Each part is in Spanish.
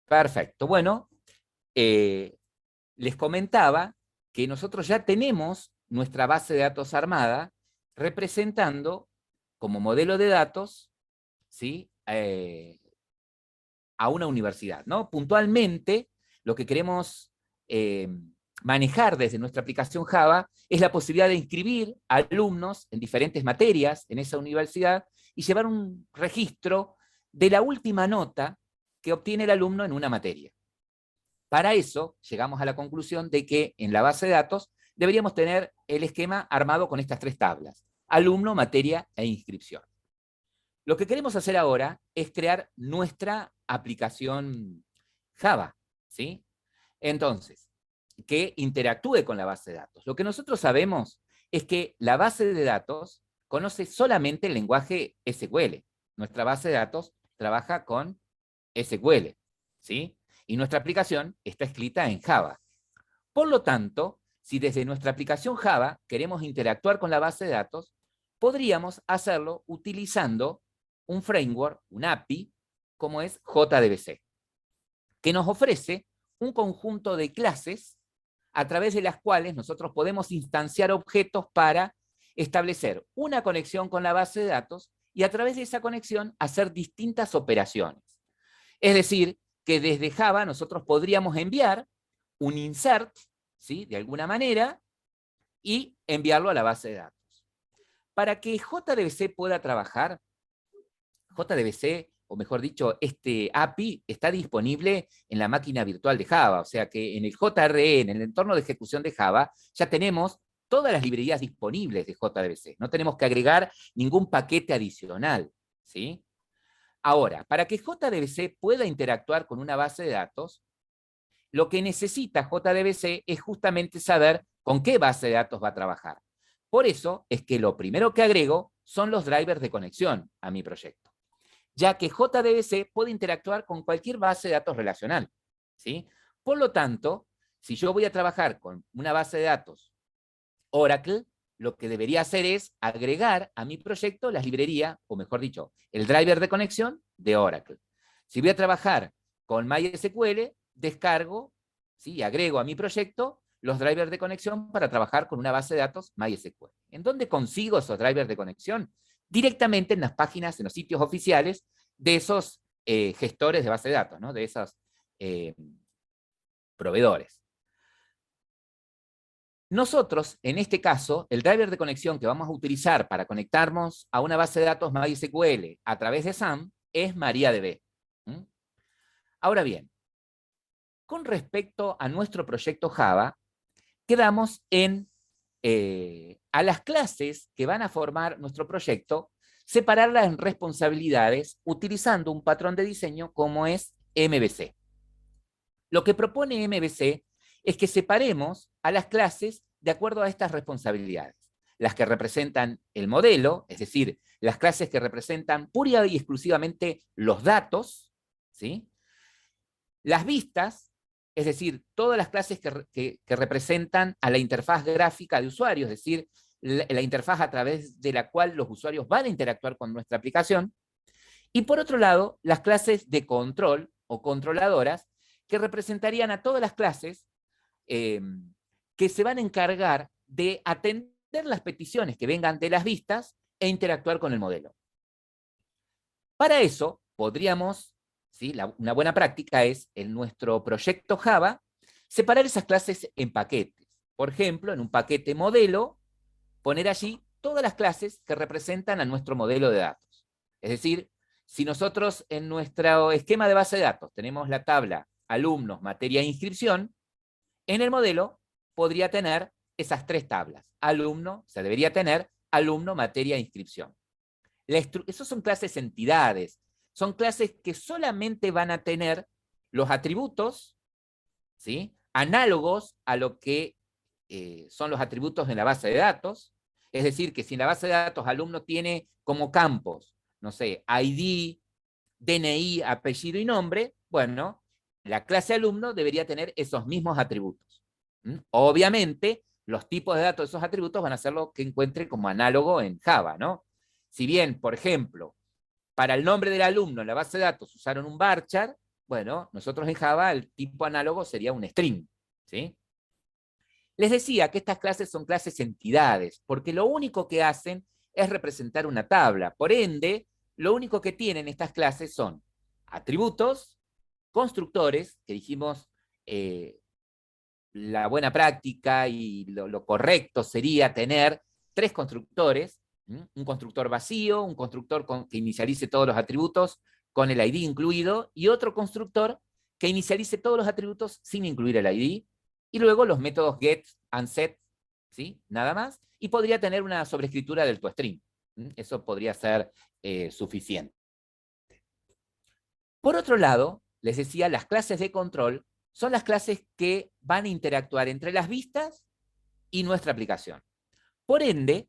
Perfecto. Bueno, eh, les comentaba que nosotros ya tenemos nuestra base de datos armada representando como modelo de datos, ¿sí? A una universidad, ¿no? Puntualmente, lo que queremos eh, manejar desde nuestra aplicación Java es la posibilidad de inscribir alumnos en diferentes materias en esa universidad y llevar un registro de la última nota que obtiene el alumno en una materia. Para eso, llegamos a la conclusión de que en la base de datos deberíamos tener el esquema armado con estas tres tablas: alumno, materia e inscripción. Lo que queremos hacer ahora es crear nuestra aplicación Java, ¿sí? Entonces, que interactúe con la base de datos. Lo que nosotros sabemos es que la base de datos conoce solamente el lenguaje SQL. Nuestra base de datos trabaja con SQL, ¿sí? Y nuestra aplicación está escrita en Java. Por lo tanto, si desde nuestra aplicación Java queremos interactuar con la base de datos, podríamos hacerlo utilizando un framework, un API, como es JDBC, que nos ofrece un conjunto de clases a través de las cuales nosotros podemos instanciar objetos para establecer una conexión con la base de datos y a través de esa conexión hacer distintas operaciones. Es decir, que desde Java nosotros podríamos enviar un insert, ¿sí? De alguna manera, y enviarlo a la base de datos. Para que JDBC pueda trabajar, JDBC, o mejor dicho, este API está disponible en la máquina virtual de Java, o sea que en el JRE, en el entorno de ejecución de Java, ya tenemos todas las librerías disponibles de JDBC. No tenemos que agregar ningún paquete adicional, ¿sí? Ahora, para que JDBC pueda interactuar con una base de datos, lo que necesita JDBC es justamente saber con qué base de datos va a trabajar. Por eso es que lo primero que agrego son los drivers de conexión a mi proyecto, ya que JDBC puede interactuar con cualquier base de datos relacional, ¿sí? Por lo tanto, si yo voy a trabajar con una base de datos Oracle, lo que debería hacer es agregar a mi proyecto las librerías, o mejor dicho, el driver de conexión de Oracle. Si voy a trabajar con MySQL, descargo, ¿sí? Y agrego a mi proyecto los drivers de conexión para trabajar con una base de datos MySQL. ¿En dónde consigo esos drivers de conexión? Directamente en las páginas, en los sitios oficiales de esos gestores de base de datos, ¿no? De esos eh, proveedores. Nosotros, en este caso, el driver de conexión que vamos a utilizar para conectarnos a una base de datos MySQL a través de SAM es MariaDB. ¿Mm? Ahora bien, con respecto a nuestro proyecto Java, quedamos en a las clases que van a formar nuestro proyecto, separarlas en responsabilidades utilizando un patrón de diseño como es MVC. Lo que propone MVC es que separemos a las clases de acuerdo a estas responsabilidades. Las que representan el modelo, es decir, las clases que representan pura y exclusivamente los datos, ¿sí? Las vistas, es decir, todas las clases que representan a la interfaz gráfica de usuario, es decir, la interfaz a través de la cual los usuarios van a interactuar con nuestra aplicación. Y por otro lado, las clases de control o controladoras, que representarían a todas las clases eh, que se van a encargar de atender las peticiones que vengan de las vistas e interactuar con el modelo. Para eso, podríamos, ¿sí? Una buena práctica es, en nuestro proyecto Java, separar esas clases en paquetes. Por ejemplo, en un paquete modelo, poner allí todas las clases que representan a nuestro modelo de datos. Es decir, si nosotros en nuestro esquema de base de datos tenemos la tabla alumnos, materia e inscripción, en el modelo podría tener esas tres tablas. Alumno, se debería tener alumno, materia e inscripción. Esas son clases entidades, son clases que solamente van a tener los atributos, ¿sí? Análogos a lo que son los atributos en la base de datos. Es decir, que si en la base de datos alumno tiene como campos, no sé, ID, DNI, apellido y nombre, bueno, la clase alumno debería tener esos mismos atributos. Obviamente, los tipos de datos de esos atributos van a ser lo que encuentre como análogo en Java, ¿no? Si bien, por ejemplo, para el nombre del alumno en la base de datos usaron un varchar, Bueno, nosotros en Java el tipo análogo sería un string, ¿sí? Les decía que estas clases son clases entidades, porque lo único que hacen es representar una tabla. Por ende, lo único que tienen estas clases son atributos, constructores, que dijimos la buena práctica y lo correcto sería tener 3 constructores, un constructor vacío, un constructor que inicialice todos los atributos con el ID incluido, y otro constructor que inicialice todos los atributos sin incluir el ID, y luego los métodos get and set, ¿sí? Nada más, y podría tener una sobrescritura del toString. Eso podría ser suficiente. Por otro lado, les decía, las clases de control son las clases que van a interactuar entre las vistas y nuestra aplicación. Por ende,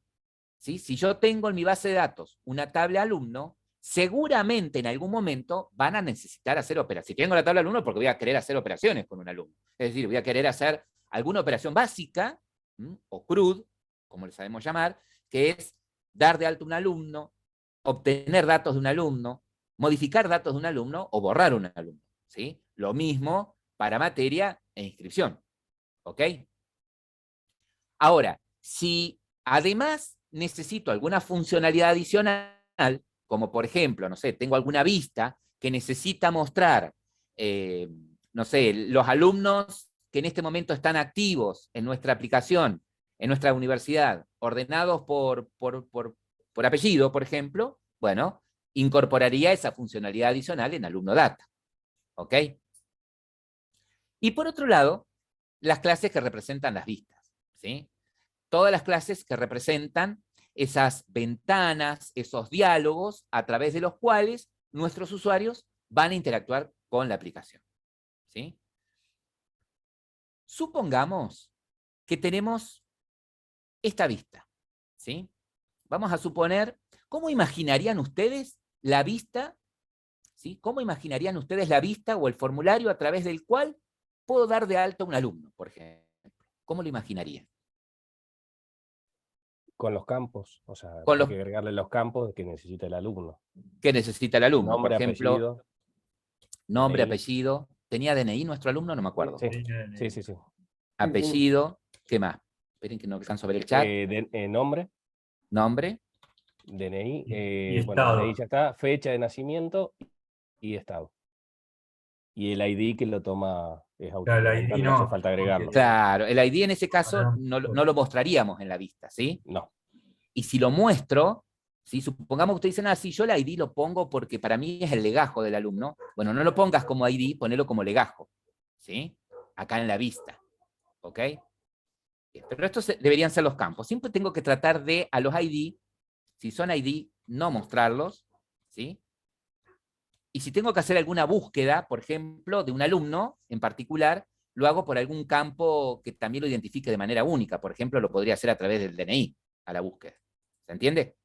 ¿sí? Si yo tengo en mi base de datos una tabla alumno, seguramente en algún momento van a necesitar hacer operaciones. Si tengo la tabla alumno, porque voy a querer hacer operaciones con un alumno. Es decir, voy a querer hacer alguna operación básica, o CRUD, como le sabemos llamar, que es dar de alta un alumno, obtener datos de un alumno, modificar datos de un alumno o borrar un alumno. ¿Sí? Lo mismo para materia e inscripción. ¿Ok? Ahora, si además necesito alguna funcionalidad adicional, como por ejemplo, no sé, tengo alguna vista que necesita mostrar, no sé, los alumnos que en este momento están activos en nuestra aplicación, en nuestra universidad, ordenados por apellido, por ejemplo, bueno, incorporaría esa funcionalidad adicional en alumno data. ¿Ok? Y por otro lado, las clases que representan las vistas, ¿sí? Todas las clases que representan esas ventanas, esos diálogos a través de los cuales nuestros usuarios van a interactuar con la aplicación. ¿Sí? Supongamos que tenemos esta vista. ¿Sí? Vamos a suponer, ¿cómo imaginarían ustedes la vista? ¿Sí? ¿Cómo imaginarían ustedes la vista o el formulario a través del cual puedo dar de alta a un alumno, por ejemplo? ¿Cómo lo imaginarían? Con los campos, o sea, Con hay los que agregarle los campos que necesita el alumno. que necesita el alumno. Por Nombre, ejemplo, apellido, nombre, DNI. apellido. ¿Tenía DNI nuestro alumno? No me acuerdo. Sí, sí, sí, sí. Apellido, ¿qué más? Esperen que no alcanzo a ver el chat. Nombre, Nombre, DNI, Y bueno, estado. DNI ya está, fecha de nacimiento y estado. Y el ID que lo toma es Claro, el automático, ID no hace no, falta agregarlo. claro. El ID en ese caso Ahora, no lo mostraríamos en la vista, ¿sí? No. Y si lo muestro, ¿sí? Supongamos que ustedes dicen, si yo el ID lo pongo porque para mí es el legajo del alumno. Bueno, no lo pongas como ID, ponelo como legajo, ¿sí? Acá en la vista, ¿ok? Pero estos deberían ser los campos. Siempre tengo que tratar de, a los ID, si son ID, no mostrarlos, ¿sí? Y si tengo que hacer alguna búsqueda, por ejemplo, de un alumno en particular, lo hago por algún campo que también lo identifique de manera única. Por ejemplo, lo podría hacer a través del DNI a la búsqueda. ¿Se entiende?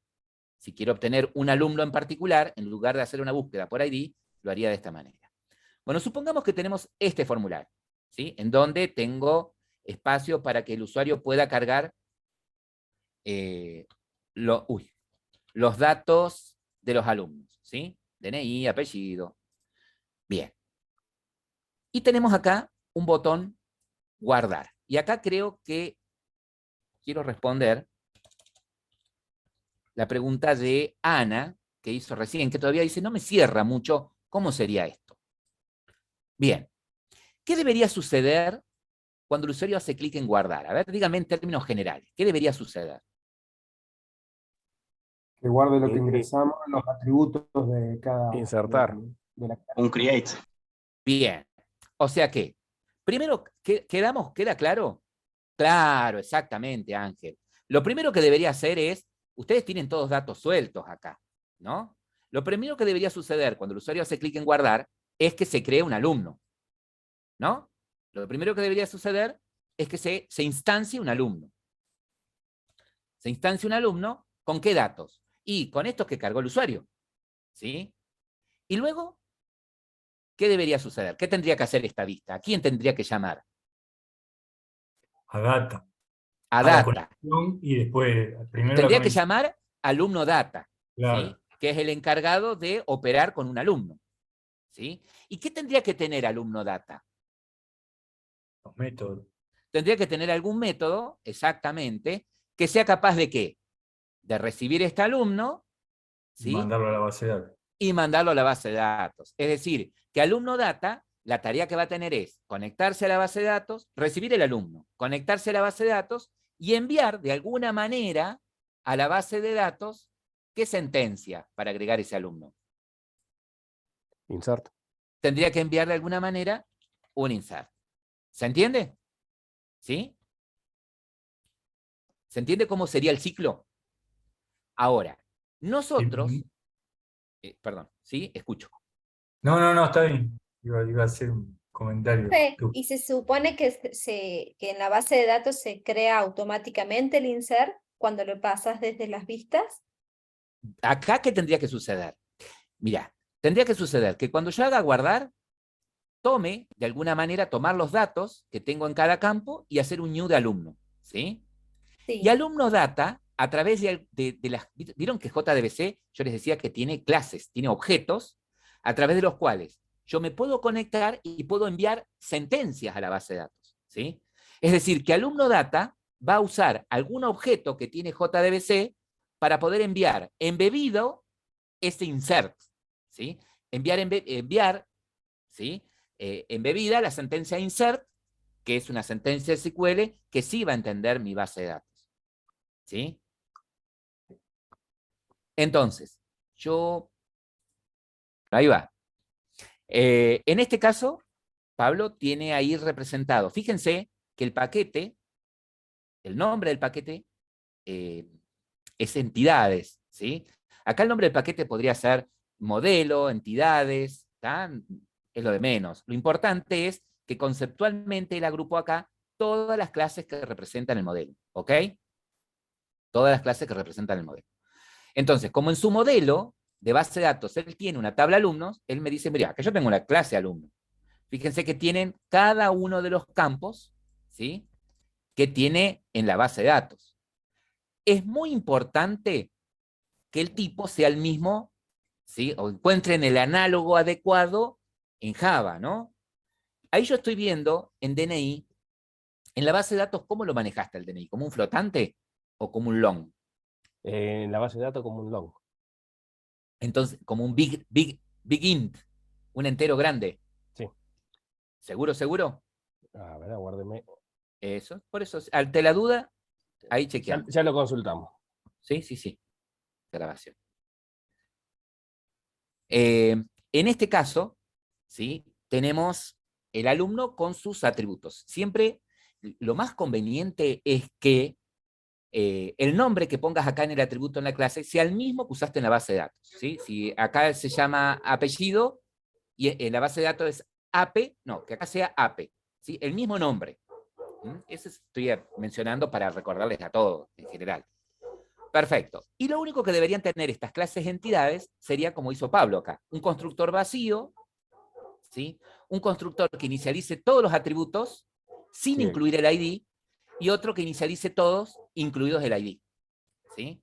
Si quiero obtener un alumno en particular, en lugar de hacer una búsqueda por ID, lo haría de esta manera. Bueno, supongamos que tenemos este formulario, ¿sí? En donde tengo espacio para que el usuario pueda cargar los datos de los alumnos, ¿sí? DNI, apellido. Bien. Y tenemos acá un botón guardar. Y acá creo que quiero responder la pregunta de Ana, que hizo recién, que todavía dice, no me cierra mucho, ¿cómo sería esto? Bien. ¿Qué debería suceder cuando el usuario hace clic en guardar? A ver, díganme en términos generales, ¿qué debería suceder? Que guarde lo que ingresamos, los atributos de cada Insertar. de la clase. Un create. Bien. O sea que, primero, ¿queda claro? Claro, exactamente, Ángel. Lo primero que debería hacer es, ustedes tienen todos datos sueltos acá, ¿no? Lo primero que debería suceder cuando el usuario hace clic en guardar es que se cree un alumno, ¿no? Lo primero que debería suceder es que se instancie un alumno. Se instancia un alumno, ¿con qué datos? Y con estos que cargó el usuario, ¿sí? Y luego, ¿qué debería suceder? ¿Qué tendría que hacer esta vista? ¿A quién tendría que llamar? a data. A la data. conexión y después, primero la Tendría que conexión. llamar alumno data, Claro. ¿sí? Que es el encargado de operar con un alumno. ¿sí? ¿Y qué tendría que tener alumno data? Los métodos. Tendría que tener algún método, exactamente, que sea capaz de ¿qué? De recibir este alumno, ¿sí? Mandarlo a la base de datos. Y mandarlo a la base de datos. Es decir, que alumno data, la tarea que va a tener es conectarse a la base de datos, recibir el alumno, conectarse a la base de datos y enviar de alguna manera a la base de datos qué sentencia para agregar ese alumno. Insert. Tendría que enviar de alguna manera un insert. ¿Se entiende? ¿Sí? ¿Se entiende cómo sería el ciclo? Ahora, nosotros, perdón, ¿sí? Escucho. No, está bien. Iba a hacer un comentario. Y se supone que, que en la base de datos se crea automáticamente el insert cuando lo pasas desde las vistas. Acá, ¿qué tendría que suceder? Mira, tendría que suceder que cuando yo haga guardar, tome, de alguna manera, tomar los datos que tengo en cada campo y hacer un new de alumno, ¿sí? Sí. Y alumno data, a través de las... ¿Vieron que JDBC, yo les decía que tiene clases, tiene objetos, a través de los cuales yo me puedo conectar y puedo enviar sentencias a la base de datos, ¿sí? Es decir, que alumno data va a usar algún objeto que tiene JDBC para poder enviar embebido ese insert, ¿sí? Enviar, ¿sí? Embebida la sentencia insert, que es una sentencia SQL que sí va a entender mi base de datos, ¿sí? Entonces, ahí va. En este caso, Pablo tiene ahí representado, fíjense que el paquete, el nombre del paquete es entidades, ¿sí? Acá el nombre del paquete podría ser modelo, entidades, ¿tá? Es lo de menos. Lo importante es que conceptualmente él agrupó acá todas las clases que representan el modelo, ¿ok? Todas las clases que representan el modelo. Entonces, como en su modelo de base de datos él tiene una tabla de alumnos, él me dice, mira, que yo tengo una clase de alumnos. Fíjense que tienen cada uno de los campos, ¿sí? Que tiene en la base de datos. Es muy importante que el tipo sea el mismo, ¿sí? O encuentren el análogo adecuado en Java, ¿no? Ahí yo estoy viendo en DNI, en la base de datos, ¿cómo lo manejaste el DNI? ¿Como un flotante o como un long? En la base de datos como un long. Entonces, como un big int, un entero grande. Sí. ¿Seguro, seguro? A ver, aguárdeme. Eso, por eso, ante la duda, ahí chequeamos. Ya lo consultamos. Sí. Grabación. En este caso, ¿sí? Tenemos el alumno con sus atributos. Siempre lo más conveniente es que el nombre que pongas acá en el atributo en la clase sea el mismo que usaste en la base de datos, ¿sí? Si acá se llama apellido y en la base de datos es ape, no, que acá sea ape, ¿sí? El mismo nombre. Eso estoy mencionando para recordarles a todos en general. Perfecto. Y lo único que deberían tener estas clases de entidades sería como hizo Pablo acá, un constructor vacío, ¿sí? Un constructor que inicialice todos los atributos sin incluir el ID y otro que inicialice todos, incluidos el ID. ¿Sí?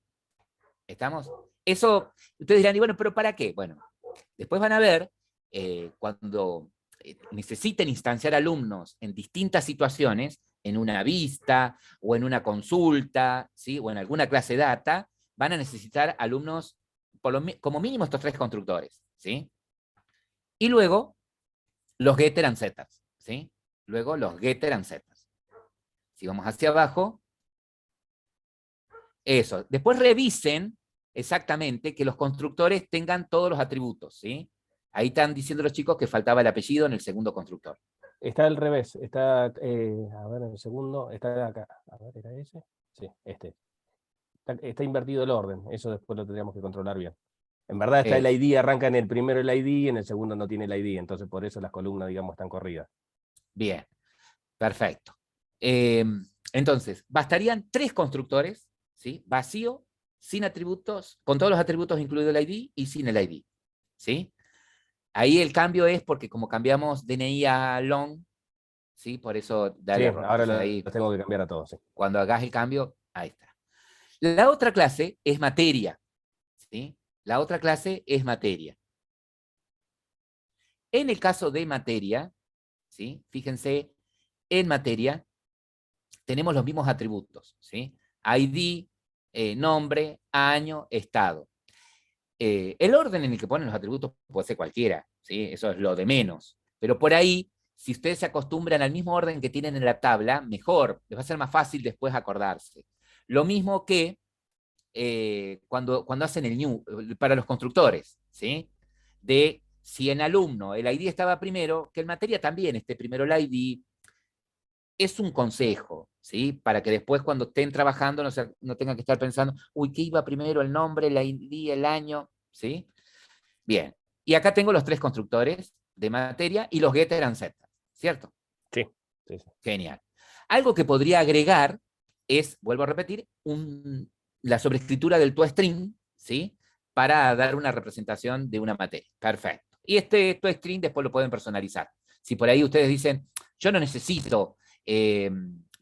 ¿Estamos? Eso, ustedes dirán, y bueno, ¿pero para qué? Bueno, después van a ver, cuando necesiten instanciar alumnos en distintas situaciones, en una vista o en una consulta, ¿sí? O en alguna clase data, van a necesitar alumnos, como mínimo estos tres constructores, ¿sí? Y luego, los getter and setters, ¿sí? Luego, los getter and setters. Si vamos hacia abajo, eso. Después revisen exactamente que los constructores tengan todos los atributos, ¿sí? Ahí están diciendo los chicos que faltaba el apellido en el segundo constructor. Está al revés, está, a ver, en el segundo, está acá. A ver, ¿era ese? Sí, este. Está invertido el orden, eso después lo tendríamos que controlar bien. En verdad está el ID, arranca en el primero el ID y en el segundo no tiene el ID, entonces por eso las columnas, digamos, están corridas. Bien, perfecto. Entonces, bastarían tres constructores, ¿sí? Vacío, sin atributos, con todos los atributos incluido el ID y sin el ID, ¿sí? Ahí el cambio es porque como cambiamos DNI a long, ¿sí? Por eso da el error. Ahora ahí, los tengo que cambiar a todos. Sí. Cuando hagas el cambio, ahí está. La otra clase es materia, ¿sí? La otra clase es materia. En el caso de materia, ¿sí? Fíjense, en materia tenemos los mismos atributos, ¿sí? ID, nombre, año, estado. El orden en el que ponen los atributos puede ser cualquiera, ¿sí? Eso es lo de menos. Pero por ahí, si ustedes se acostumbran al mismo orden que tienen en la tabla, mejor, les va a ser más fácil después acordarse. Lo mismo que cuando hacen el new, para los constructores, ¿sí? De si en alumno el ID estaba primero, que en materia también esté primero el ID, es un consejo, ¿sí? Para que después cuando estén trabajando no tengan que estar pensando, uy, ¿qué iba primero? El nombre, el ID, el año, ¿sí? Bien. Y acá tengo los tres constructores de materia y los getter and setter, ¿cierto? Sí, sí, sí. Genial. Algo que podría agregar es, vuelvo a repetir, la sobrescritura del toString, ¿sí? Para dar una representación de una materia. Perfecto. Y este toString después lo pueden personalizar. Si por ahí ustedes dicen, yo no necesito,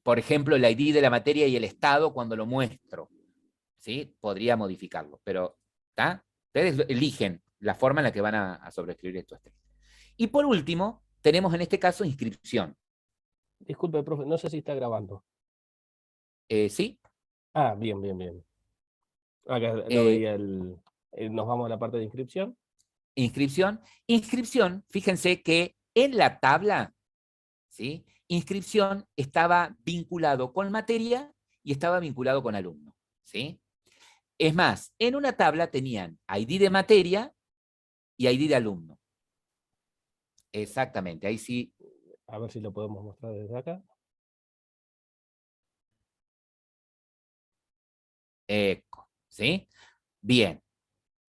por ejemplo, el ID de la materia y el estado cuando lo muestro, ¿sí? Podría modificarlo, pero ¿está? Ustedes eligen la forma en la que van a sobreescribir estos strings. Y por último, tenemos en este caso inscripción. Disculpe, profe, no sé si está grabando. ¿Sí? Ah, bien, bien, bien. Acá no veía el... nos vamos a la parte de inscripción. Inscripción. Inscripción, fíjense que en la tabla, ¿sí? Inscripción estaba vinculado con materia y estaba vinculado con alumno, ¿sí? Es más, en una tabla tenían ID de materia y ID de alumno. Exactamente, ahí sí. A ver si lo podemos mostrar desde acá. ¿Sí? Bien.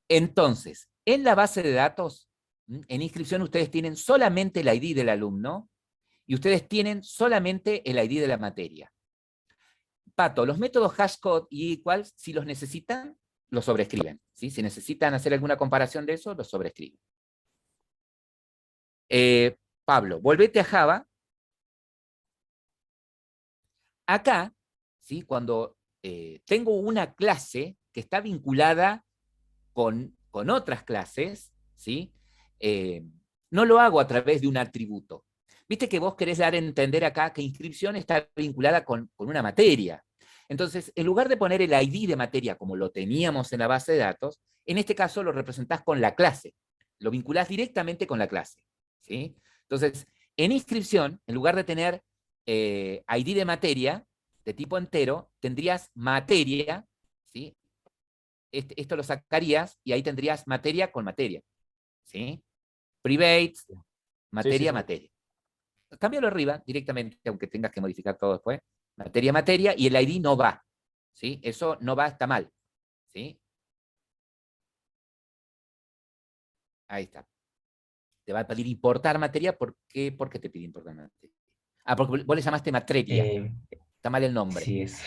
Entonces, en la base de datos, en inscripción ustedes tienen solamente el ID del alumno y ustedes tienen solamente el ID de la materia. Pato, los métodos hashcode y equal, si los necesitan, los sobrescriben, ¿sí? Si necesitan hacer alguna comparación de eso, los sobrescriben. Pablo, volvete a Java. Acá, ¿sí? Cuando tengo una clase que está vinculada con otras clases, ¿sí? No lo hago a través de un atributo. Viste que vos querés dar a entender acá que inscripción está vinculada con una materia. Entonces, en lugar de poner el ID de materia como lo teníamos en la base de datos, en este caso lo representás con la clase. Lo vinculás directamente con la clase, ¿sí? Entonces, en inscripción, en lugar de tener ID de materia de tipo entero, tendrías materia, ¿sí? Esto lo sacarías y ahí tendrías materia con materia, ¿sí? Private, materia, Sí, sí, sí. materia. Cámbialo arriba directamente, aunque tengas que modificar todo después. Materia, materia, y el ID no va, ¿sí? Eso no va, está mal, ¿sí? Ahí está. Te va a pedir importar materia. ¿Por qué te pide importar materia? Ah, porque vos le llamaste materia. Está mal el nombre. Sí, es.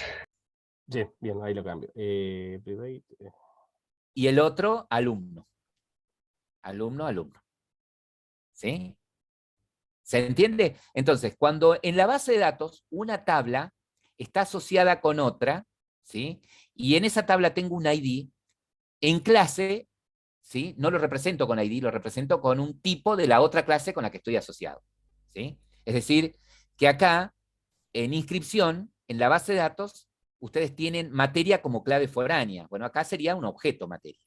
Sí, bien, ahí lo cambio. Private, Y el otro, alumno. Alumno, alumno. ¿Sí? ¿Se entiende? Entonces, cuando en la base de datos una tabla está asociada con otra, ¿sí? Y en esa tabla tengo un ID, en clase, ¿sí? No lo represento con ID, lo represento con un tipo de la otra clase con la que estoy asociado, ¿sí? Es decir, que acá, en inscripción, en la base de datos, ustedes tienen materia como clave foránea. Bueno, acá sería un objeto materia.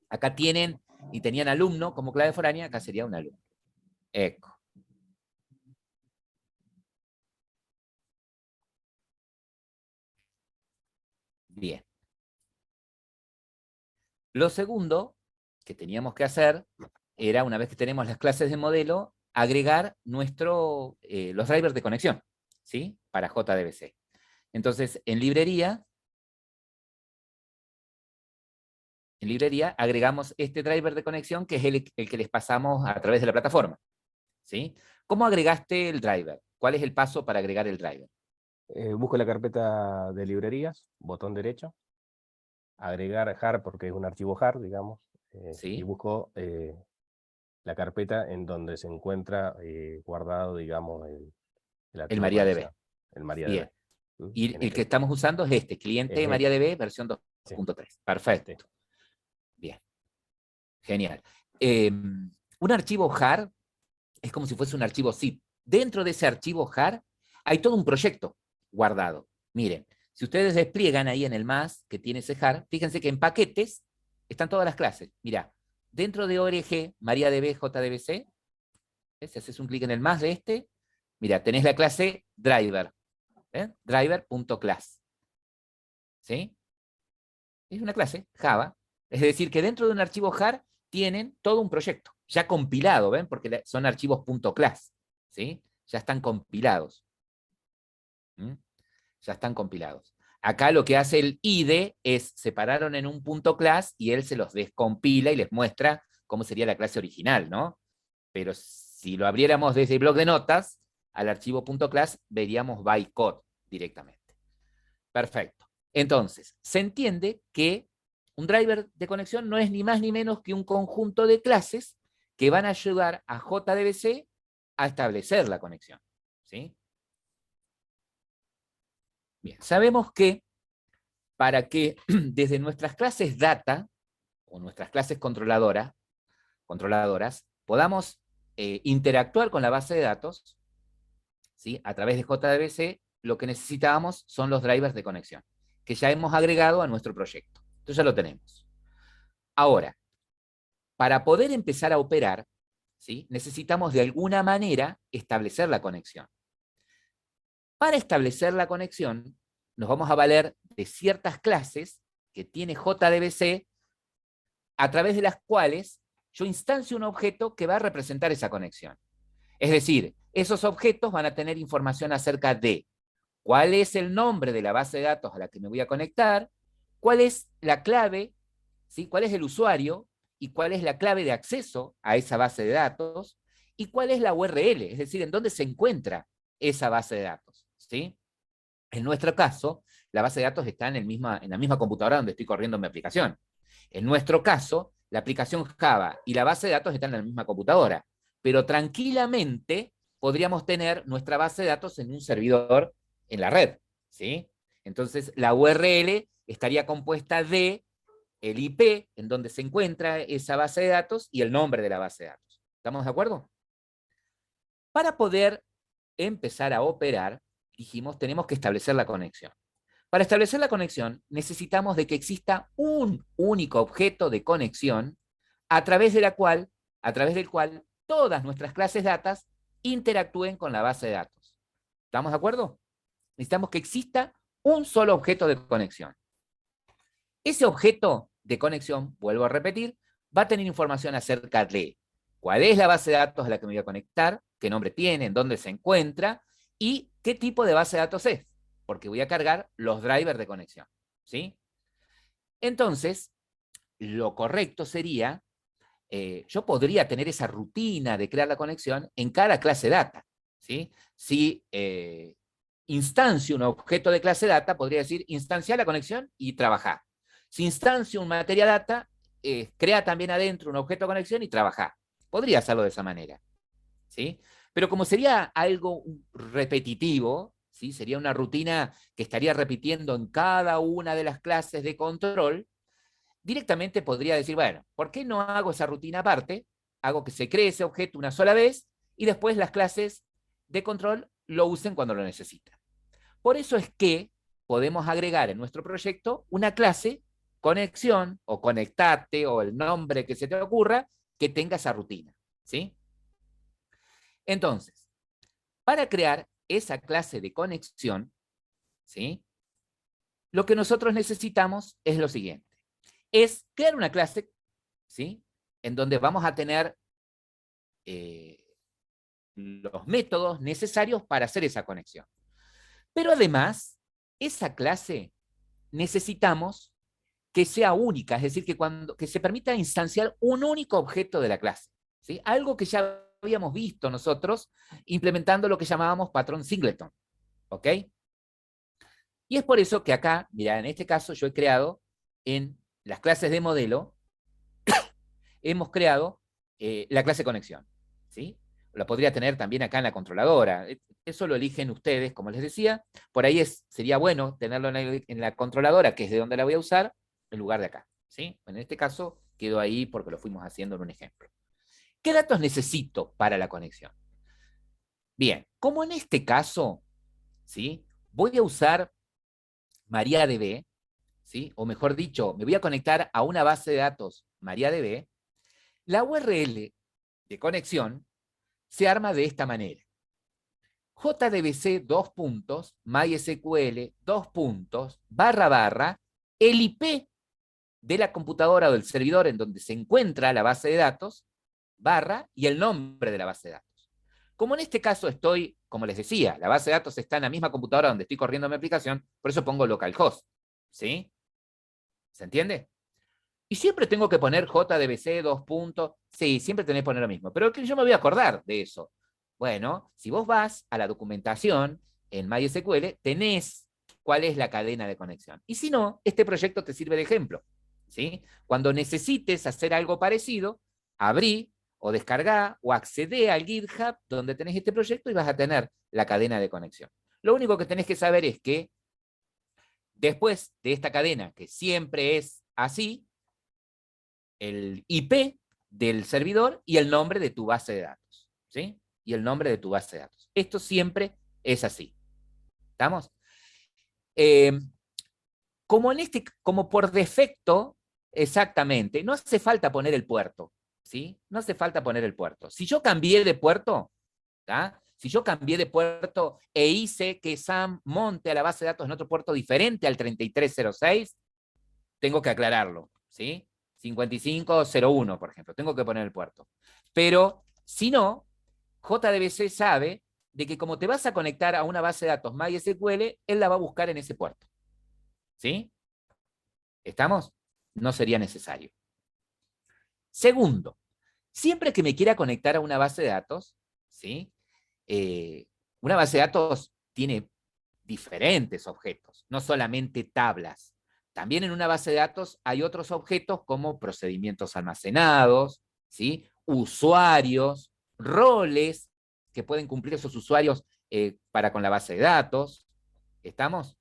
Acá tienen, y tenían alumno como clave foránea, acá sería un alumno. Eco. Bien. Lo segundo que teníamos que hacer era, una vez que tenemos las clases de modelo, agregar los drivers de conexión, ¿sí? Para JDBC. Entonces, en librería agregamos este driver de conexión, que es el que les pasamos a través de la plataforma, ¿sí? ¿Cómo agregaste el driver? ¿Cuál es el paso para agregar el driver? busco la carpeta de librerías, botón derecho, agregar jar porque es un archivo jar, digamos, y ¿Sí? busco la carpeta en donde se encuentra guardado, digamos, el El archivo de MariaDB. conexión, el MariaDB. Bien. Y En el que este, estamos usando es este, cliente es MariaDB versión sí, 2.3. Perfecto. este. Bien. Genial. Un archivo JAR es como si fuese un archivo zip. Dentro de ese archivo JAR hay todo un proyecto guardado. Miren, si ustedes despliegan ahí en el más que tiene ese JAR, fíjense que en paquetes están todas las clases. Mirá, dentro de ORG, MariaDB, JDBC, si haces un clic en el más de este, mira, tenés la clase driver, driver.class. ¿Sí? Es una clase Java. Es decir, que dentro de un archivo JAR tienen todo un proyecto, ya compilado, ¿ven? Porque son archivos .class, ¿sí? Ya están compilados. ¿Mm? Ya están compilados. Acá lo que hace el IDE es, separaron en un .class y él se los descompila y les muestra cómo sería la clase original, ¿no? Pero si lo abriéramos desde el bloc de notas, al archivo .class, veríamos bytecode directamente. Perfecto. Entonces, se entiende que un driver de conexión no es ni más ni menos que un conjunto de clases que van a ayudar a JDBC a establecer la conexión. ¿Sí? Bien, sabemos que para que desde nuestras clases data o nuestras clases controladoras podamos interactuar con la base de datos, ¿sí? A través de JDBC, lo que necesitábamos son los drivers de conexión, que ya hemos agregado a nuestro proyecto. Entonces ya lo tenemos. Ahora, para poder empezar a operar, ¿sí? Necesitamos de alguna manera establecer la conexión. Para establecer la conexión, nos vamos a valer de ciertas clases que tiene JDBC, a través de las cuales yo instancio un objeto que va a representar esa conexión. Es decir, esos objetos van a tener información acerca de cuál es el nombre de la base de datos a la que me voy a conectar, cuál es la clave, ¿sí? Cuál es el usuario y cuál es la clave de acceso a esa base de datos y cuál es la URL, es decir, en dónde se encuentra esa base de datos. ¿Sí? En nuestro caso, la base de datos está en la misma computadora donde estoy corriendo mi aplicación. En nuestro caso, la aplicación Java y la base de datos están en la misma computadora, pero tranquilamente podríamos tener nuestra base de datos en un servidor en la red, ¿sí? Entonces, la URL estaría compuesta de el IP en donde se encuentra esa base de datos y el nombre de la base de datos. ¿Estamos de acuerdo? Para poder empezar a operar, dijimos, tenemos que establecer la conexión. Para establecer la conexión, necesitamos de que exista un único objeto de conexión a través del cual todas nuestras clases datas interactúen con la base de datos. ¿Estamos de acuerdo? Necesitamos que exista un solo objeto de conexión. Ese objeto de conexión, vuelvo a repetir, va a tener información acerca de cuál es la base de datos a la que me voy a conectar, qué nombre tiene, en dónde se encuentra y qué tipo de base de datos es, porque voy a cargar los drivers de conexión. ¿Sí? Entonces, lo correcto sería, yo podría tener esa rutina de crear la conexión en cada clase data. ¿Sí? Si instancio un objeto de clase data, podría decir instanciar la conexión y trabajar. Si instancio un materia data, crea también adentro un objeto de conexión y trabajar. Podría hacerlo de esa manera. ¿Sí? Pero como sería algo repetitivo, ¿sí? Sería una rutina que estaría repitiendo en cada una de las clases de control, directamente podría decir, bueno, ¿por qué no hago esa rutina aparte? Hago que se cree ese objeto una sola vez y después las clases de control lo usen cuando lo necesitan. Por eso es que podemos agregar en nuestro proyecto una clase conexión o conectate o el nombre que se te ocurra que tenga esa rutina. ¿Sí? Entonces, para crear esa clase de conexión, ¿sí? Lo que nosotros necesitamos es lo siguiente. Es crear una clase, ¿sí? En donde vamos a tener los métodos necesarios para hacer esa conexión. Pero además, esa clase necesitamos que sea única, es decir, que se permita instanciar un único objeto de la clase. ¿Sí? Algo que ya habíamos visto nosotros implementando lo que llamábamos patrón singleton. ¿Ok? Y es por eso que acá, mira, en este caso yo he creado en las clases de modelo, hemos creado la clase conexión. ¿Sí? La podría tener también acá en la controladora. Eso lo eligen ustedes, como les decía. Por ahí sería bueno tenerlo en la controladora, que es de donde la voy a usar, en lugar de acá. ¿Sí? En este caso quedó ahí porque lo fuimos haciendo en un ejemplo. ¿Qué datos necesito para la conexión? Bien, como en este caso, ¿sí? Voy a usar MariaDB, ¿sí? O mejor dicho, me voy a conectar a una base de datos MariaDB, la URL de conexión se arma de esta manera. JDBC MySQL el IP de la computadora o del servidor en donde se encuentra la base de datos, y el nombre de la base de datos. Como en este caso estoy, como les decía, la base de datos está en la misma computadora donde estoy corriendo mi aplicación, por eso pongo localhost, ¿sí? ¿Se entiende? Y siempre tengo que poner JDBC . Sí, siempre tenés que poner lo mismo, pero yo me voy a acordar de eso. Bueno, si vos vas a la documentación en MySQL, tenés cuál es la cadena de conexión. Y si no, este proyecto te sirve de ejemplo, ¿sí? Cuando necesites hacer algo parecido, abrí o descargá o accedé al GitHub donde tenés este proyecto y vas a tener la cadena de conexión. Lo único que tenés que saber es que después de esta cadena, que siempre es así, el IP del servidor y el nombre de tu base de datos, ¿sí? Y el nombre de tu base de datos. Esto siempre es así. ¿Estamos? Como por defecto, exactamente, no hace falta poner el puerto, ¿sí? No hace falta poner el puerto. Si yo cambié de puerto, ¿tá? Si yo cambié de puerto e hice que SAM monte a la base de datos en otro puerto diferente al 3306, tengo que aclararlo, ¿sí? 5501, por ejemplo, tengo que poner el puerto. Pero, si no, JDBC sabe de que como te vas a conectar a una base de datos MySQL, él la va a buscar en ese puerto. ¿Sí? ¿Estamos? No sería necesario. Segundo, siempre que me quiera conectar a una base de datos, ¿sí? Una base de datos tiene diferentes objetos, no solamente tablas. También en una base de datos hay otros objetos como procedimientos almacenados, ¿sí? Usuarios, roles que pueden cumplir esos usuarios para con la base de datos. ¿Estamos?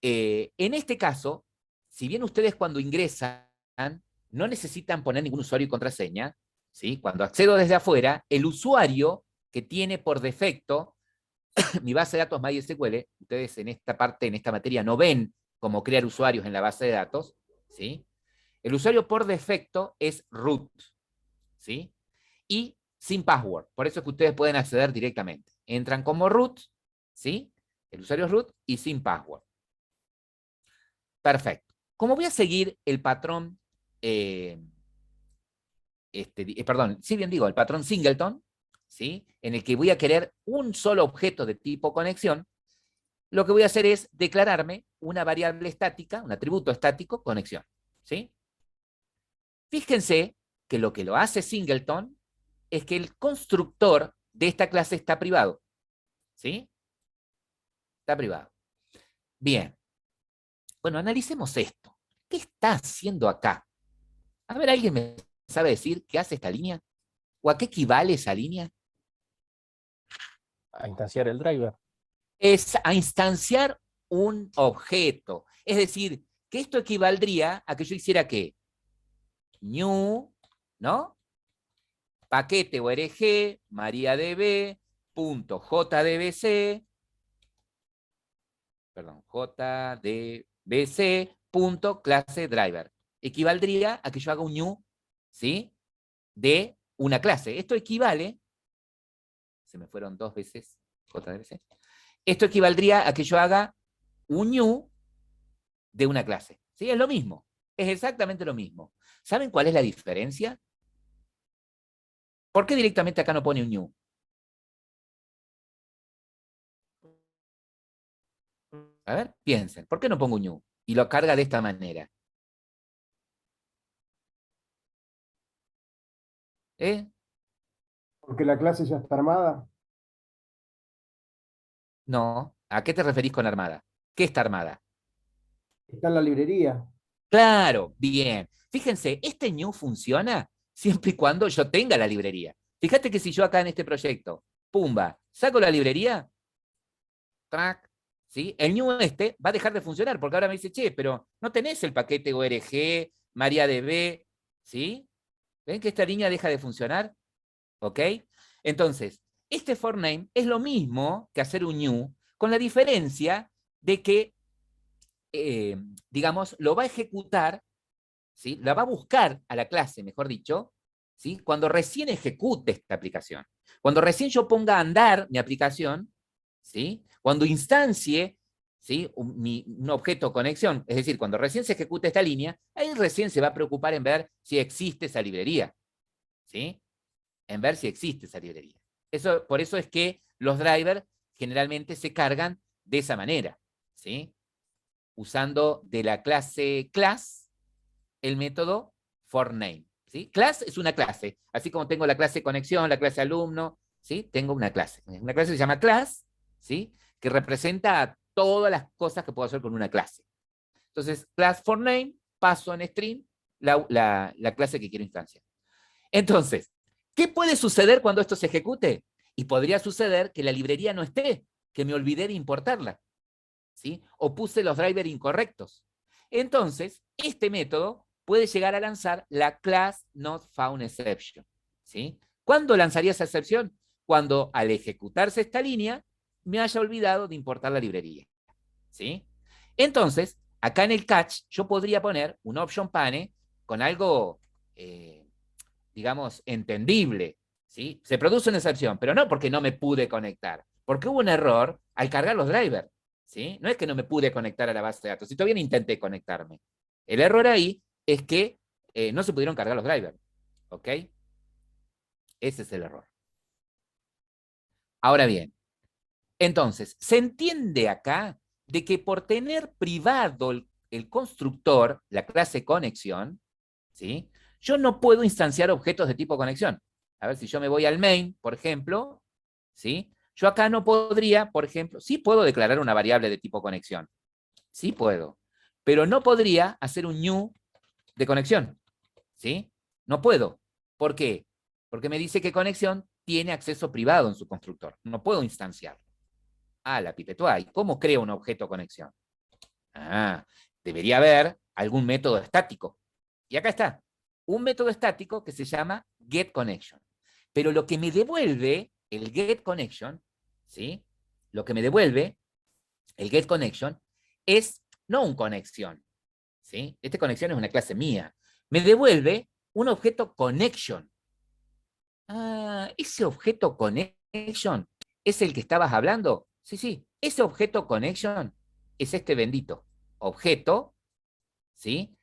En este caso, si bien ustedes cuando ingresan no necesitan poner ningún usuario y contraseña, ¿sí? Cuando accedo desde afuera, el usuario que tiene por defecto mi base de datos MySQL, ustedes en esta parte, en esta materia, no ven cómo crear usuarios en la base de datos, ¿sí? El usuario por defecto es root, ¿sí? Y sin password, por eso es que ustedes pueden acceder directamente. Entran como root, ¿sí? El usuario es root y sin password. Perfecto. Como voy a seguir el patrón, perdón, sí bien digo, el patrón singleton, ¿sí? En el que voy a querer un solo objeto de tipo conexión, lo que voy a hacer es declararme una variable estática, un atributo estático, conexión, ¿sí? Fíjense que lo hace singleton es que el constructor de esta clase está privado, ¿sí? Está privado. Bien. Bueno, analicemos esto. ¿Qué está haciendo acá? A ver, ¿alguien me sabe decir qué hace esta línea? ¿O a qué equivale esa línea? A instanciar el driver. Es a instanciar un objeto. Es decir, que esto equivaldría a que yo hiciera ¿qué? New, ¿no? Paquete ORG, MariaDB, .jdbc, perdón, jdbc, clase driver. Equivaldría a que yo haga un new, ¿sí? De una clase. Esto equivale, se me fueron dos veces JDBC, esto equivaldría a que yo haga un new de una clase. ¿Sí? Es lo mismo, es exactamente lo mismo. ¿Saben cuál es la diferencia? ¿Por qué directamente acá no pone un new? A ver, piensen, ¿por qué no pongo un new? Y lo carga de esta manera. ¿Eh? Porque la clase ya está armada. No. ¿A qué te referís con armada? ¿Qué está armada? Está en la librería. Claro, bien. Fíjense, este new funciona siempre y cuando yo tenga la librería. Fíjate que si yo acá en este proyecto, pumba, saco la librería, track, ¿sí? El new va a dejar de funcionar, porque ahora me dice, che, pero no tenés el paquete ORG, MariaDB, ¿sí? ¿Ven que esta línea deja de funcionar? ¿Ok? Entonces, este for name es lo mismo que hacer un new, con la diferencia de que, digamos, lo va a ejecutar, ¿sí? La va a buscar a la clase, mejor dicho, ¿sí? Cuando recién ejecute esta aplicación. Cuando recién yo ponga a andar mi aplicación, ¿sí? Cuando instancie, ¿sí? un objeto conexión, es decir, cuando recién se ejecute esta línea, ahí recién se va a preocupar en ver si existe esa librería, ¿sí? En ver si existe esa librería. Por eso es que los drivers generalmente se cargan de esa manera, ¿sí? Usando de la clase class el método forName, ¿sí? Class es una clase, así como tengo la clase conexión, la clase alumno, ¿sí? Tengo una clase. Una clase se llama class, ¿sí? Que representa a todas las cosas que puedo hacer con una clase. Entonces, class forName, paso en string la clase que quiero instanciar. Entonces, ¿qué puede suceder cuando esto se ejecute? Y podría suceder que la librería no esté, que me olvidé de importarla, ¿sí? O puse los drivers incorrectos. Entonces, este método puede llegar a lanzar la class not found exception, ¿sí? ¿Cuándo lanzaría esa excepción? Cuando al ejecutarse esta línea me haya olvidado de importar la librería, ¿sí? Entonces, acá en el catch yo podría poner un option pane con algo, digamos, entendible, ¿sí? Se produce una excepción, pero no porque no me pude conectar, porque hubo un error al cargar los drivers, ¿sí? No es que no me pude conectar a la base de datos, si todavía no intenté conectarme. El error ahí es que no se pudieron cargar los drivers, ¿ok? Ese es el error. Ahora bien, entonces, se entiende acá de que por tener privado el constructor, la clase conexión, ¿sí? Yo no puedo instanciar objetos de tipo conexión. A ver, si yo me voy al main, por ejemplo, ¿sí? Yo acá no podría, por ejemplo, sí puedo declarar una variable de tipo conexión. Sí puedo. Pero no podría hacer un new de conexión. ¿Sí? No puedo. ¿Por qué? Porque me dice que conexión tiene acceso privado en su constructor. No puedo instanciarlo. Ah, la pipetua. ¿Y cómo creo un objeto conexión? Ah, debería haber algún método estático. Y acá está. Un método estático que se llama getConnection. Pero lo que me devuelve el getConnection, ¿sí? Lo que me devuelve el getConnection es no un conexión, ¿sí? Este conexión es una clase mía. Me devuelve un objeto connection. Ah, ese objeto connection es el que estabas hablando. Sí, sí, ese objeto connection es este bendito objeto, ¿sí?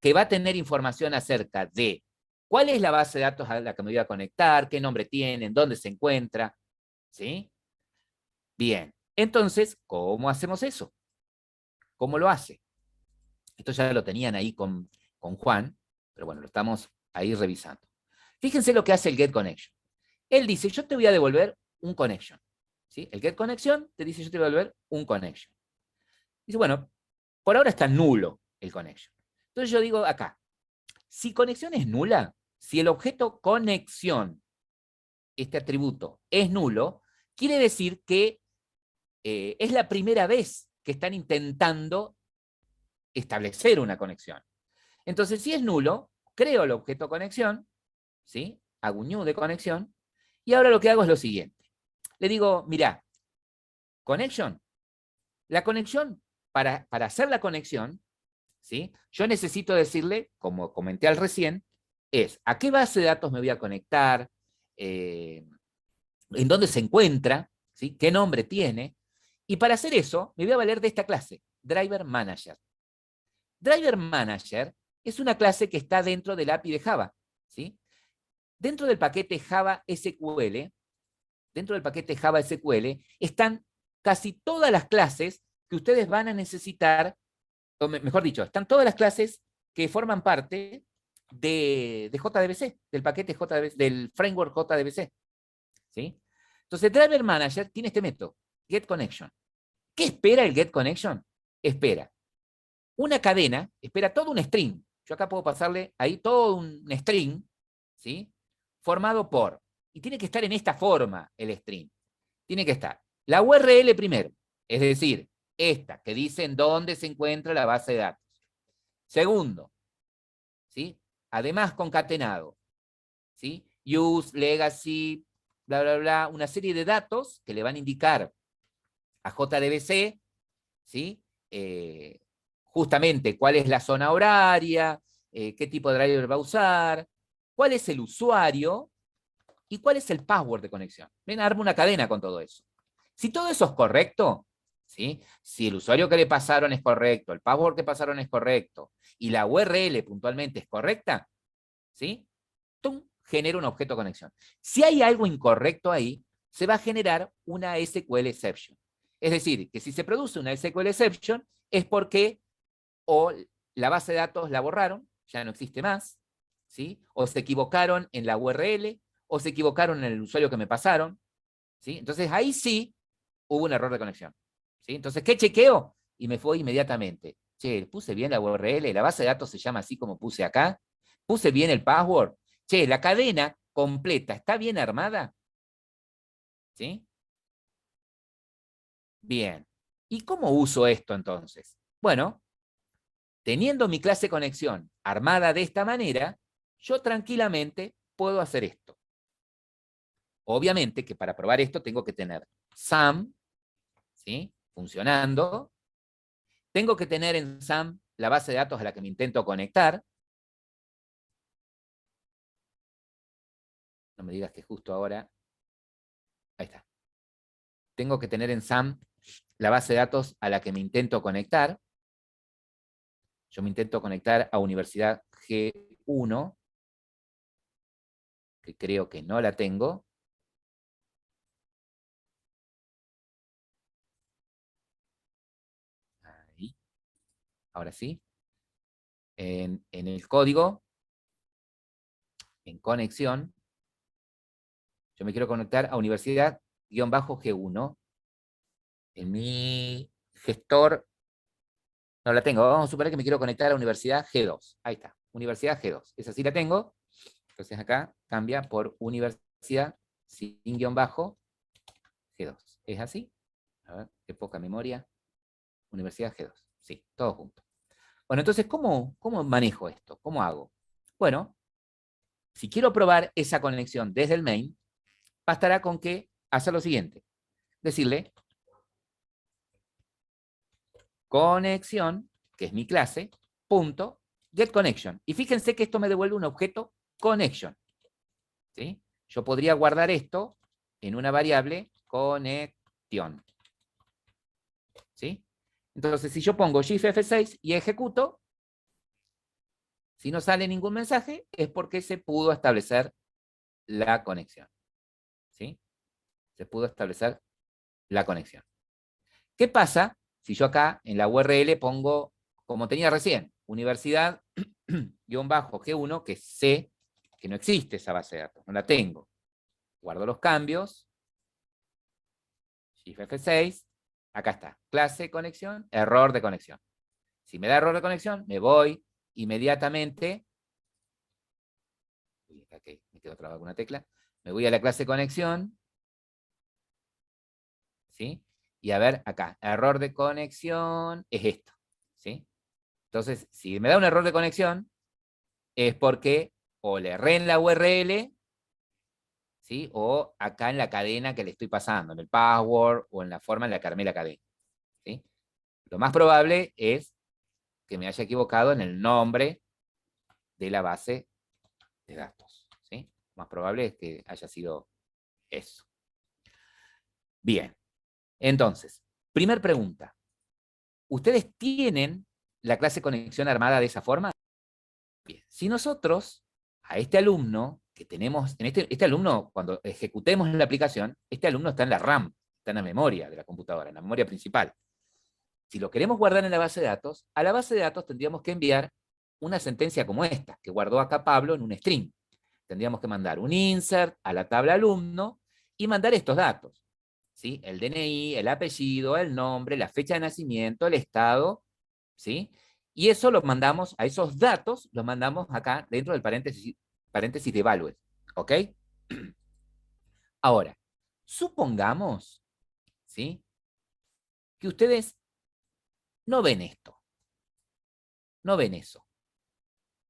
Que va a tener información acerca de cuál es la base de datos a la que me voy a conectar, qué nombre tienen, dónde se encuentra, ¿sí? Bien, entonces, ¿cómo hacemos eso? ¿Cómo lo hace? Esto ya lo tenían ahí con Juan, pero bueno, lo estamos ahí revisando. Fíjense lo que hace el getConnection. Él dice, yo te voy a devolver un connection. ¿Sí? El getConnection te dice, yo te voy a devolver un connection. Dice, bueno, por ahora está nulo el connection. Entonces yo digo acá, si conexión es nula, si el objeto conexión, este atributo, es nulo, quiere decir que es la primera vez que están intentando establecer una conexión. Entonces, si es nulo, creo el objeto conexión, ¿sí? Hago un new de conexión, y ahora lo que hago es lo siguiente. Le digo, mira, connection. La conexión, para hacer la conexión, ¿sí? Yo necesito decirle, como comenté al recién, es a qué base de datos me voy a conectar, en dónde se encuentra, ¿sí? Qué nombre tiene, y para hacer eso me voy a valer de esta clase, Driver Manager. Driver Manager es una clase que está dentro del API de Java, ¿sí? Dentro del paquete Java SQL, están casi todas las clases que ustedes van a necesitar, o mejor dicho, están todas las clases que forman parte de JDBC, del paquete JDBC, del framework JDBC, ¿sí? Entonces, Driver Manager tiene este método, getConnection. ¿Qué espera el getConnection? Espera una cadena, espera todo un string. Yo acá puedo pasarle ahí todo un string, ¿sí? Formado por, y tiene que estar en esta forma el string. Tiene que estar la URL primero, es decir, esta que dice en dónde se encuentra la base de datos. Segundo, ¿sí? Además concatenado, ¿sí? Use, legacy, bla, bla, bla, una serie de datos que le van a indicar a JDBC, ¿sí? Justamente cuál es la zona horaria, qué tipo de driver va a usar, cuál es el usuario y cuál es el password de conexión. Ven, arma una cadena con todo eso. Si todo eso es correcto, ¿sí? Si el usuario que le pasaron es correcto, el password que pasaron es correcto y la URL puntualmente es correcta, ¿sí? ¡Tum! Genera un objeto de conexión. Si hay algo incorrecto ahí, se va a generar una SQL exception. Es decir, que si se produce una SQL exception es porque o la base de datos la borraron, ya no existe más, ¿sí? O se equivocaron en la URL, o se equivocaron en el usuario que me pasaron, ¿sí? Entonces ahí sí hubo un error de conexión, ¿sí? Entonces, ¿qué chequeo? Y me fue inmediatamente. Che, puse bien la URL, la base de datos se llama así como puse acá, puse bien el password. Che, la cadena completa está bien armada, ¿sí? Bien. ¿Y cómo uso esto entonces? Bueno, teniendo mi clase conexión armada de esta manera, yo tranquilamente puedo hacer esto. Obviamente que para probar esto tengo que tener SAM, ¿sí? Funcionando. Tengo que tener en SAM la base de datos a la que me intento conectar. No me digas que justo ahora... Ahí está. Tengo que tener en SAM la base de datos a la que me intento conectar. Yo me intento conectar a Universidad G1, que creo que no la tengo. Ahí. Ahora sí. En el código, en conexión, yo me quiero conectar a Universidad-G1. En mi gestor no la tengo. Vamos a suponer que me quiero conectar a Universidad G2. Ahí está, Universidad G2. Esa sí la tengo. Entonces acá cambia por Universidad sin guión bajo G2. ¿Es así? A ver, qué poca memoria. Universidad G2. Sí, todo junto. Bueno, entonces, ¿cómo manejo esto? ¿Cómo hago? Bueno, si quiero probar esa conexión desde el main, bastará con que hacer lo siguiente. Decirle conexión, que es mi clase, punto, get connection. Y fíjense que esto me devuelve un objeto connection. ¿Sí? Yo podría guardar esto en una variable conexión. ¿Sí? Entonces, si yo pongo shift F6 y ejecuto, si no sale ningún mensaje, es porque se pudo establecer la conexión. ¿Sí? Se pudo establecer la conexión. ¿Qué pasa si yo acá en la URL pongo, como tenía recién, universidad-G1, que sé que no existe esa base de datos, no la tengo? Guardo los cambios, Shift F6, acá está, clase, conexión, error de conexión. Si me da error de conexión, me voy inmediatamente, acá que me quedo trabado con una tecla, me voy a la clase conexión, ¿sí? Y a ver, acá, error de conexión es esto, ¿sí? Entonces, si me da un error de conexión, es porque o le erré en la URL, ¿sí? O acá en la cadena que le estoy pasando, en el password o en la forma en la que armé la cadena, ¿sí? Lo más probable es que me haya equivocado en el nombre de la base de datos, ¿sí? Lo más probable es que haya sido eso. Bien, entonces, primer pregunta. ¿Ustedes tienen la clase conexión armada de esa forma? Bien, si nosotros a este alumno que tenemos, en este alumno, cuando ejecutemos la aplicación, este alumno está en la RAM, está en la memoria de la computadora, en la memoria principal. Si lo queremos guardar en la base de datos, a la base de datos tendríamos que enviar una sentencia como esta, que guardó acá Pablo en un string. Tendríamos que mandar un insert a la tabla alumno y mandar estos datos, ¿sí? El DNI, el apellido, el nombre, la fecha de nacimiento, el estado, ¿sí? Y eso lo mandamos, a esos datos los mandamos acá dentro del paréntesis de values, ¿ok? Ahora, supongamos, ¿sí? Que ustedes no ven esto, no ven eso.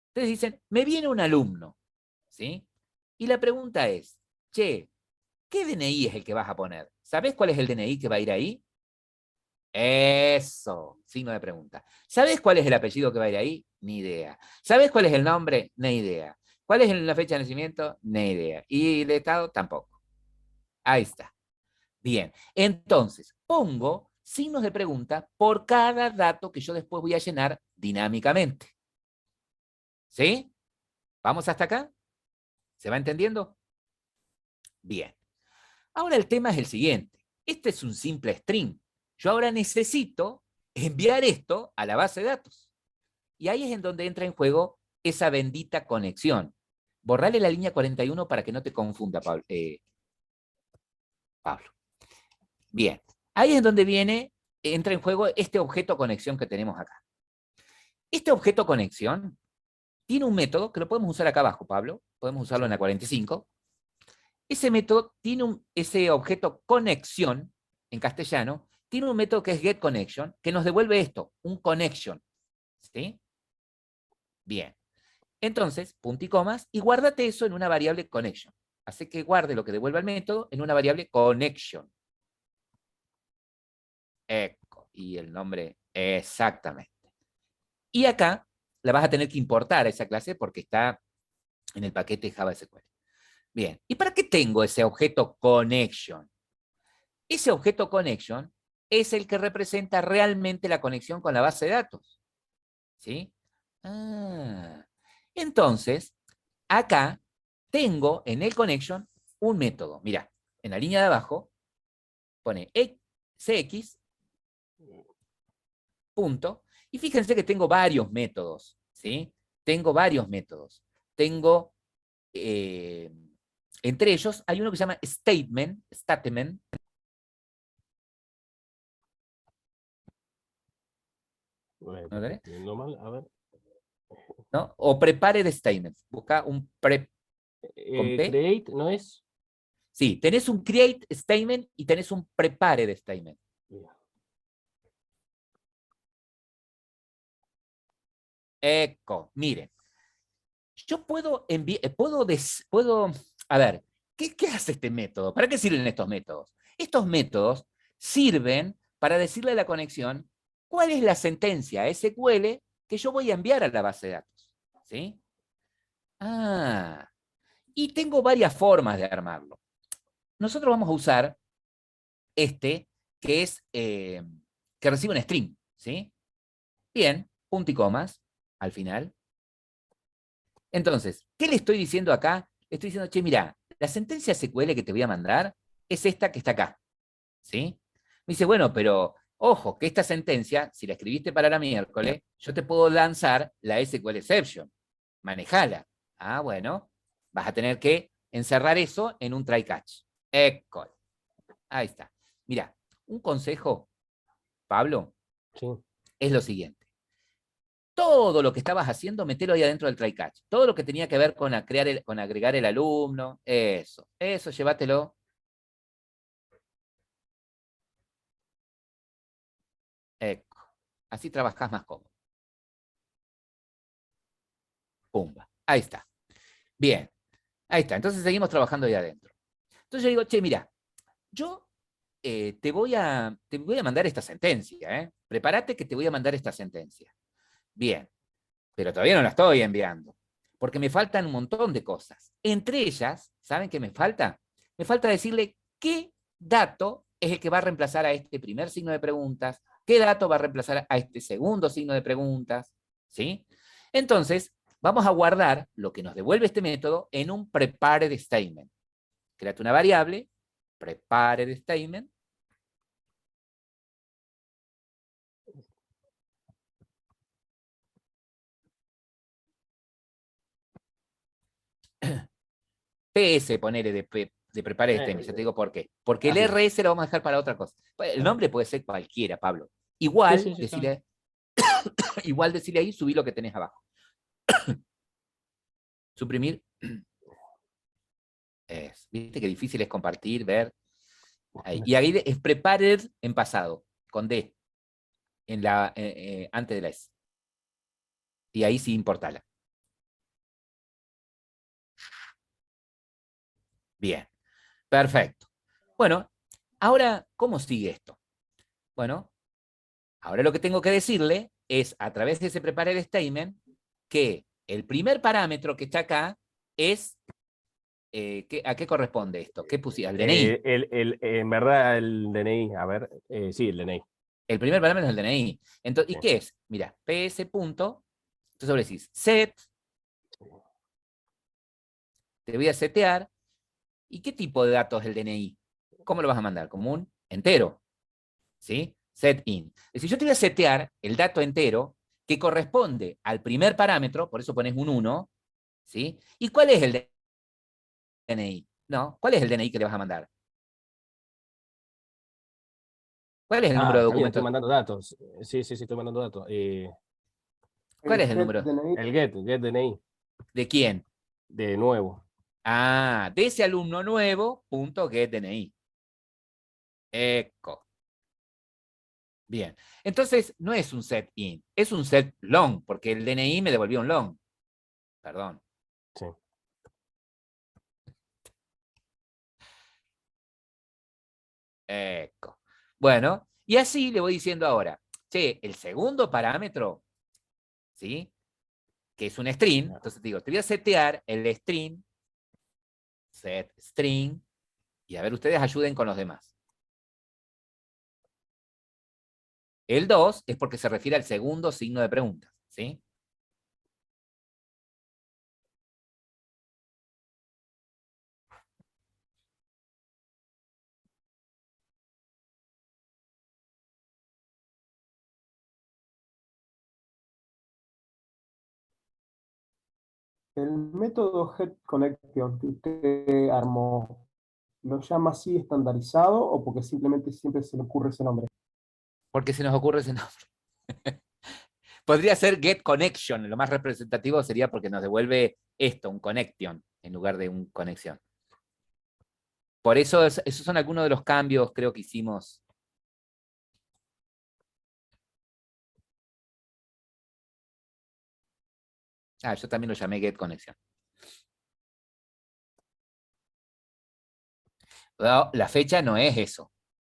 Ustedes dicen, me viene un alumno, ¿sí? Y la pregunta es, che, ¿qué DNI es el que vas a poner? ¿Sabés cuál es el DNI que va a ir ahí? Eso, signo de pregunta. ¿Sabés cuál es el apellido que va a ir ahí? Ni idea. ¿Sabés cuál es el nombre? Ni idea. ¿Cuál es la fecha de nacimiento? Ni idea. ¿Y el estado? Tampoco. Ahí está. Bien, entonces pongo signos de pregunta por cada dato que yo después voy a llenar dinámicamente. ¿Sí? ¿Vamos hasta acá? ¿Se va entendiendo? Bien. Ahora el tema es el siguiente. Este es un simple string. Yo ahora necesito enviar esto a la base de datos. Y ahí es en donde entra en juego esa bendita conexión. Borrale la línea 41 para que no te confunda, Pablo. Pablo. Bien. Ahí es donde entra en juego este objeto conexión que tenemos acá. Este objeto conexión tiene un método que lo podemos usar acá abajo, Pablo. Podemos usarlo en la 45. Ese método tiene ese objeto conexión, en castellano, tiene un método que es getConnection, que nos devuelve esto, un connection. ¿Sí? Bien. Entonces, punto y comas, y guárdate eso en una variable connection. Hace que guarde lo que devuelva el método en una variable connection. Eco, y el nombre exactamente. Y acá la vas a tener que importar a esa clase porque está en el paquete Java SQL. Bien, ¿y para qué tengo ese objeto connection? Ese objeto connection es el que representa realmente la conexión con la base de datos. ¿Sí? Entonces, acá tengo en el connection un método. Mira, en la línea de abajo pone cx, punto, y fíjense que tengo varios métodos. ¿Sí? Tengo varios métodos. Tengo, entre ellos, hay uno que se llama statement, ¿no? Normal, a ver. ¿No? O prepared statement. Busca un pre con P. Create, ¿no es? Sí, tenés un create statement y tenés un prepared statement. Eco, miren. Yo puedo enviar, a ver, ¿qué hace este método? ¿Para qué sirven estos métodos? Estos métodos sirven para decirle a la conexión cuál es la sentencia SQL que yo voy a enviar a la base de datos. ¿Sí? Y tengo varias formas de armarlo. Nosotros vamos a usar este, que es que recibe un string. ¿Sí? Bien, punto y comas al final. Entonces, ¿qué le estoy diciendo acá? Le estoy diciendo, che, mira, la sentencia SQL que te voy a mandar es esta que está acá. ¿Sí? Me dice, bueno, pero ojo, que esta sentencia, si la escribiste para la miércoles, yo te puedo lanzar la SQL exception. Manejala. Bueno, vas a tener que encerrar eso en un try catch. Echo. Ahí está. Mira, un consejo, Pablo, Sí. es lo siguiente. Todo lo que estabas haciendo, metelo ahí adentro del try catch. Todo lo que tenía que ver con agregar el alumno, eso, llévatelo. Eco. Así trabajás más cómodo. Pumba. Ahí está. Bien. Ahí está. Entonces seguimos trabajando ahí adentro. Entonces yo digo, che, mira, yo te voy a mandar esta sentencia, ¿eh? Prepárate que te voy a mandar esta sentencia. Bien. Pero todavía no la estoy enviando. Porque me faltan un montón de cosas. Entre ellas, ¿saben qué me falta? Me falta decirle qué dato es el que va a reemplazar a este primer signo de preguntas, qué dato va a reemplazar a este segundo signo de preguntas, ¿sí? Entonces, vamos a guardar lo que nos devuelve este método en un prepared statement. Créate una variable, prepared statement, PS, ponele de prepared statement, ya te digo por qué. Porque el RS lo vamos a dejar para otra cosa. El nombre puede ser cualquiera, Pablo. Igual, decirle ahí, subí lo que tenés abajo. Suprimir. Viste que difícil es compartir, ver. Ahí. Y ahí es prepared en pasado, con D, antes de la S. Y ahí sí importala. Bien, perfecto. Bueno, ahora, ¿cómo sigue esto? Bueno, ahora lo que tengo que decirle es, a través de ese prepare statement, que el primer parámetro que está acá es, ¿a qué corresponde esto? ¿Qué puse? ¿Al DNI? En verdad, el DNI, a ver, sí, el DNI. El primer parámetro es el DNI. Entonces, Sí. ¿y qué es? Mira, ps punto, entonces vos decís set, te voy a setear, ¿y qué tipo de datos es el DNI? ¿Cómo lo vas a mandar? Como un entero, ¿sí? Set in. Es decir, yo te voy a setear el dato entero que corresponde al primer parámetro, por eso pones un 1, ¿sí? ¿Y cuál es el DNI? No, ¿cuál es el DNI que le vas a mandar? ¿Cuál es el número de Está bien, estoy documento? mandando datos. Sí, estoy mandando datos. ¿Cuál El es el get número? DNI, El get DNI, ¿De quién? de nuevo. Ah, de ese alumno nuevo, punto get DNI. Eco. Bien. Entonces, no es un set in, es un set long, porque el DNI me devolvió un long. Perdón. Sí. Eco. Bueno, y así le voy diciendo ahora, che, el segundo parámetro, ¿sí? Que es un string, entonces digo, te voy a setear el string, set string, y a ver, ustedes ayuden con los demás. El 2 es porque se refiere al segundo signo de pregunta, ¿sí? el método getConnection que usted armó, ¿lo llama así estandarizado o porque simplemente siempre se le ocurre ese nombre? Porque se nos ocurre ese nombre. Podría ser get connection, lo más representativo sería porque nos devuelve esto, un connection, en lugar de un conexión. Por eso, esos son algunos de los cambios, creo que hicimos. Ah, yo también lo llamé get connection. No, la fecha no es eso.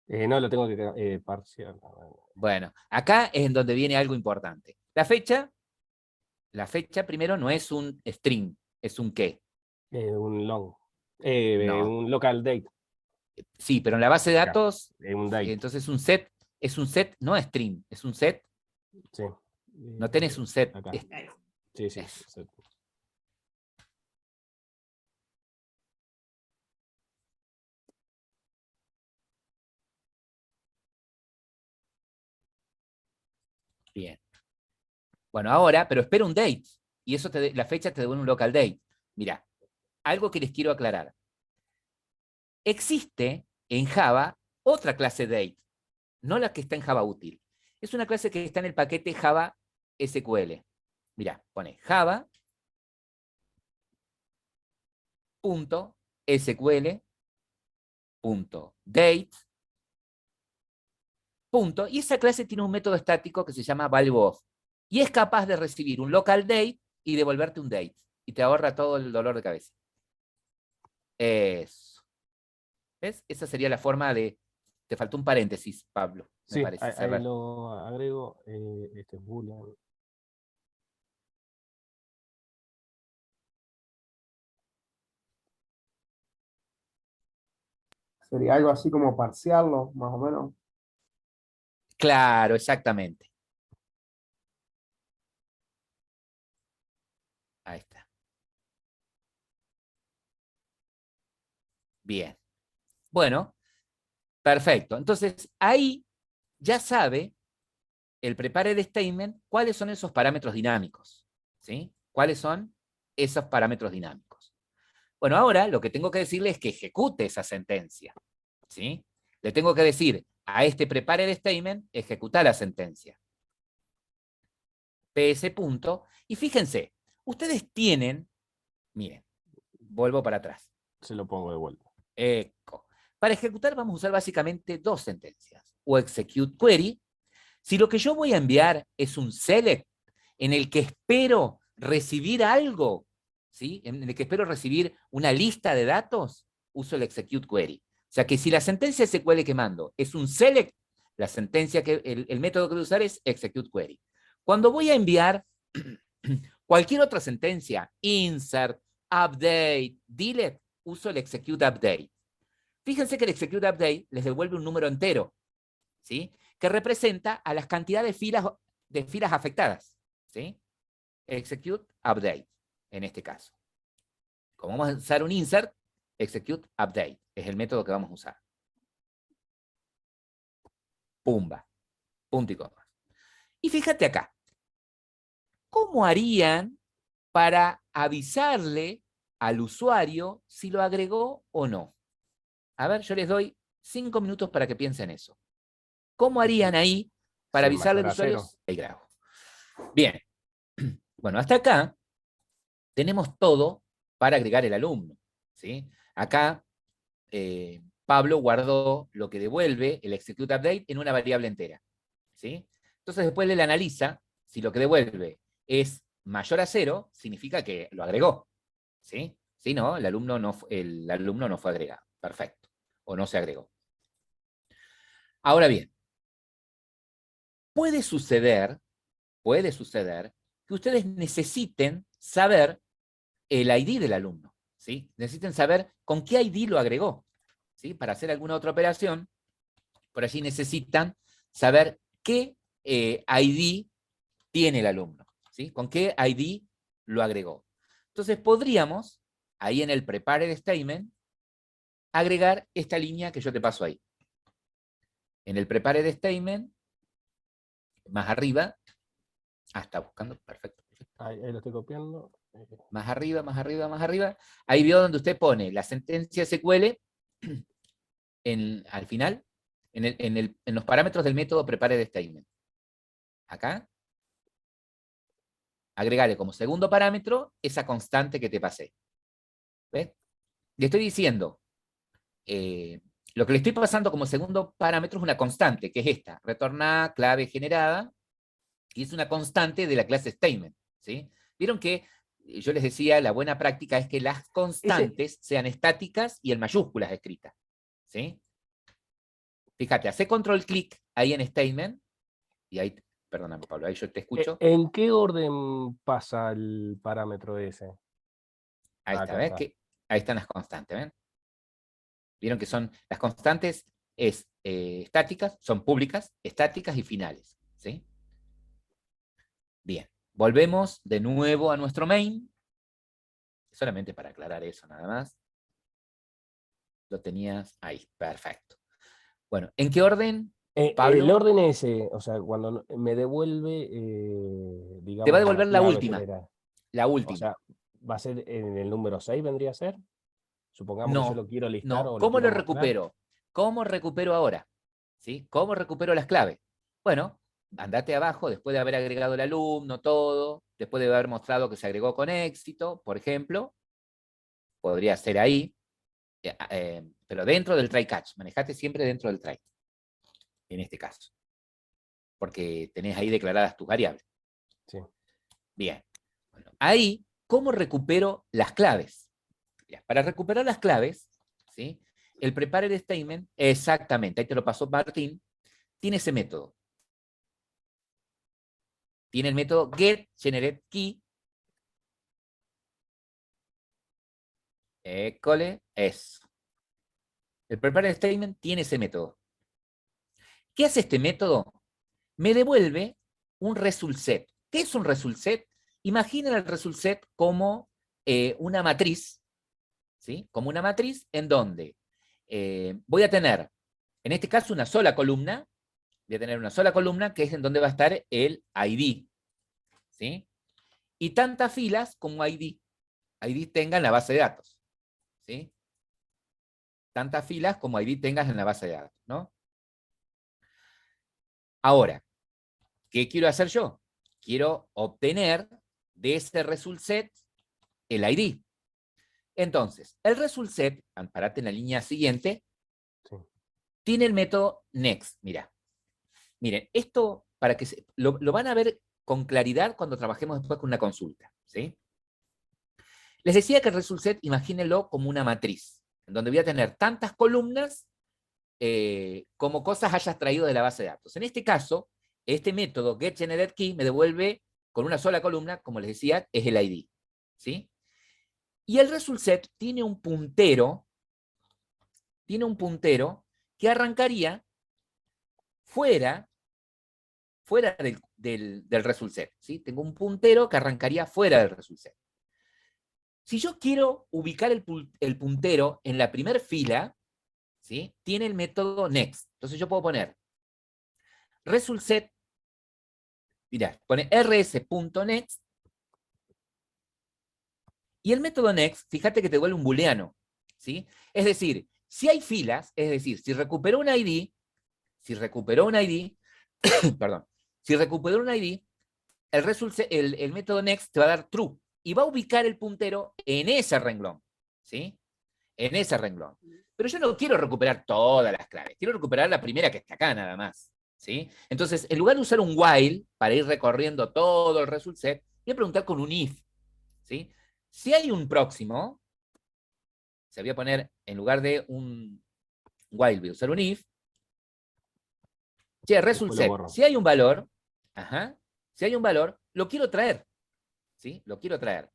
No, lo tengo que parcial. Bueno, acá es en donde viene algo importante. La fecha primero no es un string, es un qué. Un long. No. Un local date. Sí, pero en la base de Acá, datos, un date. entonces es un set, no string, es un set. Sí. No tenés un set. Acá. Sí. Bien. Bueno, ahora, pero espera un date. Y eso la fecha te devuelve un local date. Mirá, algo que les quiero aclarar. Existe en Java otra clase date, no la que está en Java útil. Es una clase que está en el paquete Java SQL. Mirá, pone Java punto SQL punto date punto, y esa clase tiene un método estático que se llama valueOf y es capaz de recibir un local date y devolverte un date y te ahorra todo el dolor de cabeza. Eso. ¿Ves? Esa sería la forma de... Te faltó un paréntesis, Pablo, me Sí, parece. ahí lo agrego. Este es Boolean. Sería algo así como parciarlo, más o menos. Claro, exactamente. Ahí está. Bien. Bueno, perfecto. Entonces, ahí ya sabe el prepare de statement cuáles son esos parámetros dinámicos. ¿Sí? ¿Cuáles son esos parámetros dinámicos? Bueno, ahora lo que tengo que decirle es que ejecute esa sentencia. ¿Sí? Le tengo que decir a este prepare de statement, ejecutar la sentencia. PS punto. Y fíjense, ustedes tienen, miren, vuelvo para atrás. Se lo pongo de vuelta. Eco. Para ejecutar vamos a usar básicamente dos sentencias. O execute query, si lo que yo voy a enviar es un select en el que espero recibir algo, ¿sí? En el que espero recibir una lista de datos, uso el execute query. O sea que si la sentencia SQL que mando es un select, la sentencia el método que voy a usar es execute query. Cuando voy a enviar cualquier otra sentencia, insert, update, delete, uso el execute update. Fíjense que el execute update les devuelve un número entero, ¿sí? Que representa a las cantidades de filas afectadas, ¿sí? Execute update, en este caso. Como vamos a usar un insert, execute update es el método que vamos a usar. Pumba, punto y coma. Y fíjate acá, ¿cómo harían para avisarle al usuario si lo agregó o no? A ver, yo les doy 5 minutos para que piensen eso. ¿Cómo harían ahí para Sí, avisarle al mayor a usuario? cero. Ahí grabo. Bien. Bueno, hasta acá tenemos todo para agregar el alumno, ¿sí? Acá Pablo guardó lo que devuelve el execute update en una variable entera, ¿sí? Entonces después él analiza si lo que devuelve es mayor a 0, significa que lo agregó, ¿sí? Si no, el alumno no fue agregado. Perfecto. O no se agregó. Ahora bien, puede suceder que ustedes necesiten saber el ID del alumno, ¿sí? Necesiten saber con qué ID lo agregó, ¿sí? Para hacer alguna otra operación, por allí necesitan saber qué ID tiene el alumno, ¿sí? Con qué ID lo agregó. Entonces podríamos, ahí en el prepared statement, agregar esta línea que yo te paso ahí. En el prepared statement, más arriba, está buscando, perfecto. Ahí lo estoy copiando. Más arriba, más arriba, más arriba. Ahí vio donde usted pone la sentencia SQL al final, en los parámetros del método prepared statement. Acá. Agregale como segundo parámetro esa constante que te pasé. ¿Ves? Le estoy diciendo, lo que le estoy pasando como segundo parámetro es una constante, que es esta, retornar clave generada, y es una constante de la clase statement, ¿sí? Vieron que yo les decía, la buena práctica es que las constantes sean estáticas y en mayúsculas escritas, ¿sí? Fíjate, hace control clic ahí en statement, y ahí, perdóname Pablo, ahí yo te escucho. ¿En qué orden pasa el parámetro ese? Ahí está, Acá ¿ves? está. Ahí están las constantes, ¿ven? Vieron que son las constantes estáticas, son públicas, estáticas y finales, ¿sí? Bien, volvemos de nuevo a nuestro main, solamente para aclarar eso nada más. Lo tenías ahí, perfecto. Bueno, ¿en qué orden, Pablo? El orden ese, o sea, cuando me devuelve, digamos, Te va a devolver la clave última, general. la O última. sea, ¿va a ser en el número 6 vendría a ser? Supongamos que yo No, lo quiero listar no. o lo ¿Cómo quiero lo mostrar. recupero? ¿Cómo recupero ahora? ¿Sí? ¿Cómo recupero las claves? Bueno, andate abajo después de haber agregado el alumno, todo, después de haber mostrado que se agregó con éxito, por ejemplo, podría ser ahí, pero dentro del try catch, manejate siempre dentro del try, en este caso, porque tenés ahí declaradas tus variables. Sí. Bien, bueno, ahí, ¿cómo recupero las claves? Ya, para recuperar las claves, ¿sí? El prepared statement, exactamente, ahí te lo pasó Martín, tiene ese método. Tiene el método getGenerateKey. École, eso. El prepared statement tiene ese método. ¿Qué hace este método? Me devuelve un result set. ¿Qué es un result set? Imaginen el result set como una matriz, ¿sí? Como una matriz en donde voy a tener, en este caso, una sola columna. Voy a tener una sola columna que es en donde va a estar el ID, ¿sí? Y tantas filas como ID tenga en la base de datos, ¿sí? Tantas filas como ID tengas en la base de datos, ¿no? Ahora, ¿qué quiero hacer yo? Quiero obtener de ese result set el ID. Entonces, el result set, parate en la línea siguiente, Sí. tiene el método next. Mira, miren, esto para que lo van a ver con claridad cuando trabajemos después con una consulta, ¿sí? Les decía que el result set, imagínenlo como una matriz. en donde voy a tener tantas columnas como cosas hayas traído de la base de datos. En este caso, este método getGeneredKey me devuelve con una sola columna, como les decía, es el ID. ¿Sí? Y el resultset tiene un puntero que arrancaría fuera del resultset. ¿Sí? Tengo un puntero que arrancaría fuera del resultset. Si yo quiero ubicar el puntero en la primera fila, ¿sí? Tiene el método next. Entonces yo puedo poner resultset, mirá, pone rs.next, y el método next, fíjate que te devuelve un booleano, ¿sí? Es decir, si hay filas, es decir, si recuperó un ID, perdón, si recuperó un ID, el método next te va a dar true, y va a ubicar el puntero en ese renglón, ¿sí? En ese renglón. Pero yo no quiero recuperar todas las claves, quiero recuperar la primera que está acá nada más, ¿sí? Entonces, en lugar de usar un while para ir recorriendo todo el result set, voy a preguntar con un if, ¿sí? Si hay un próximo, se voy a poner, en lugar de un while, voy a usar un if, che, result set, si hay un valor, si hay un valor, lo quiero traer, ¿sí? Lo quiero traer.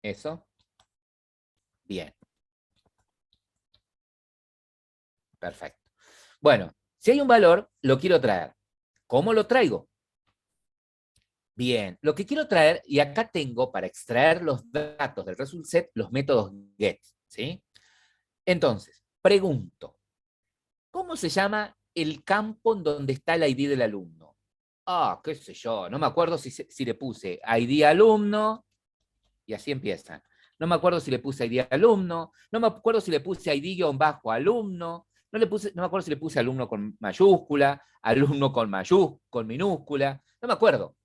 Eso. Bien. Perfecto. Bueno, si hay un valor, lo quiero traer. ¿Cómo lo traigo? Bien, lo que quiero traer, y acá tengo para extraer los datos del result set, los métodos get, ¿sí? Entonces, pregunto, ¿cómo se llama el campo en donde está el ID del alumno? Ah, qué sé yo, no me acuerdo si le puse ID alumno, y así empieza. No me acuerdo si le puse ID alumno, no me acuerdo si le puse ID-alumno, no me acuerdo si le puse alumno con mayúscula, alumno con minúscula, no me acuerdo.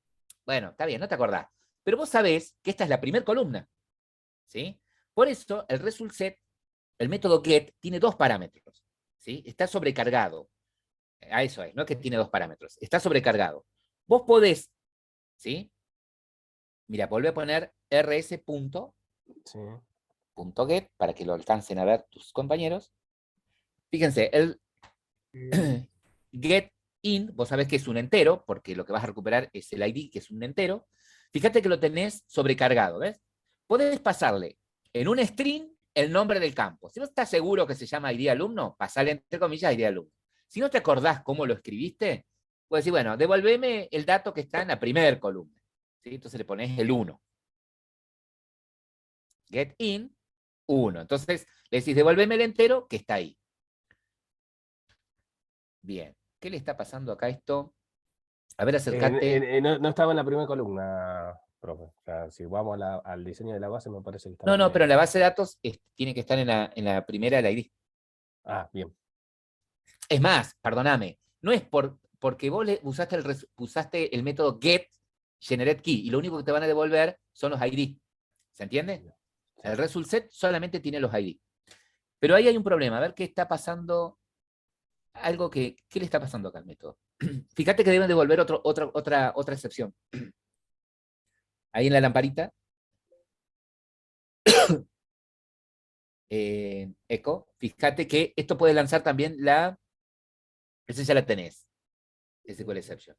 Bueno, está bien, no te acordás. Pero vos sabés que esta es la primera columna, ¿sí? Por eso el result set, el método get, tiene dos parámetros, ¿sí? Está sobrecargado. A eso es, no es que tiene dos parámetros, está sobrecargado. Vos podés, ¿sí? Mira, volví a poner rs. Sí. .get para que lo alcancen a ver tus compañeros. Fíjense, el get in, vos sabés que es un entero, porque lo que vas a recuperar es el ID, que es un entero. Fíjate que lo tenés sobrecargado, ¿ves? Podés pasarle en un string el nombre del campo. Si no estás seguro que se llama ID alumno, pasale entre comillas ID alumno. Si no te acordás cómo lo escribiste, puedes decir, bueno, devolveme el dato que está en la primera columna. ¿Sí? Entonces le pones el 1. Get in, 1. Entonces le decís, devolveme el entero que está ahí. Bien. ¿Qué le está pasando acá a esto? A ver, acércate. No estaba en la primera columna, profe. O sea, si vamos al diseño de la base, me parece que está. No, pero en la base de datos tiene que estar en la primera del ID. Ah, bien. Es más, perdóname, no es porque vos usaste el método getGeneredKey y lo único que te van a devolver son los ID. ¿Se entiende? El result set solamente tiene los ID. Pero ahí hay un problema. A ver qué está pasando. ¿Qué le está pasando acá al método? Fíjate que deben devolver otra excepción. Ahí en la lamparita. Echo. Fíjate que esto puede lanzar también esa ya la tenés. SQL exception.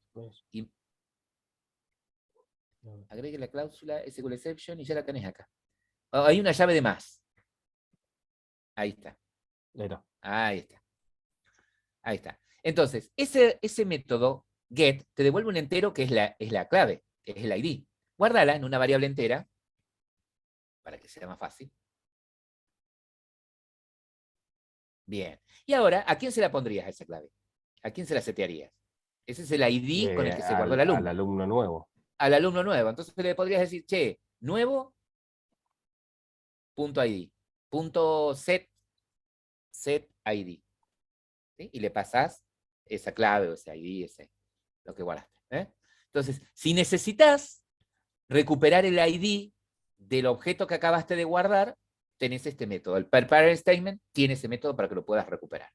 Y agregue la cláusula SQL exception y ya la tenés acá. Oh, hay una llave de más. Ahí está. Ahí está. Ahí está. Entonces, ese método get te devuelve un entero que es la clave, que es el ID. Guárdala en una variable entera para que sea más fácil. Bien. Y ahora, ¿a quién se la pondrías esa clave? ¿A quién se la setearías? Ese es el ID con el que se guardó el alumno. Al alumno nuevo. Al alumno nuevo. Entonces le podrías decir, che, nuevo, punto ID, punto set ID. ¿Sí? Y le pasás esa clave o ese ID, lo que guardaste. Entonces, si necesitas recuperar el ID del objeto que acabaste de guardar, tenés este método. El per-parent statement tiene ese método para que lo puedas recuperar.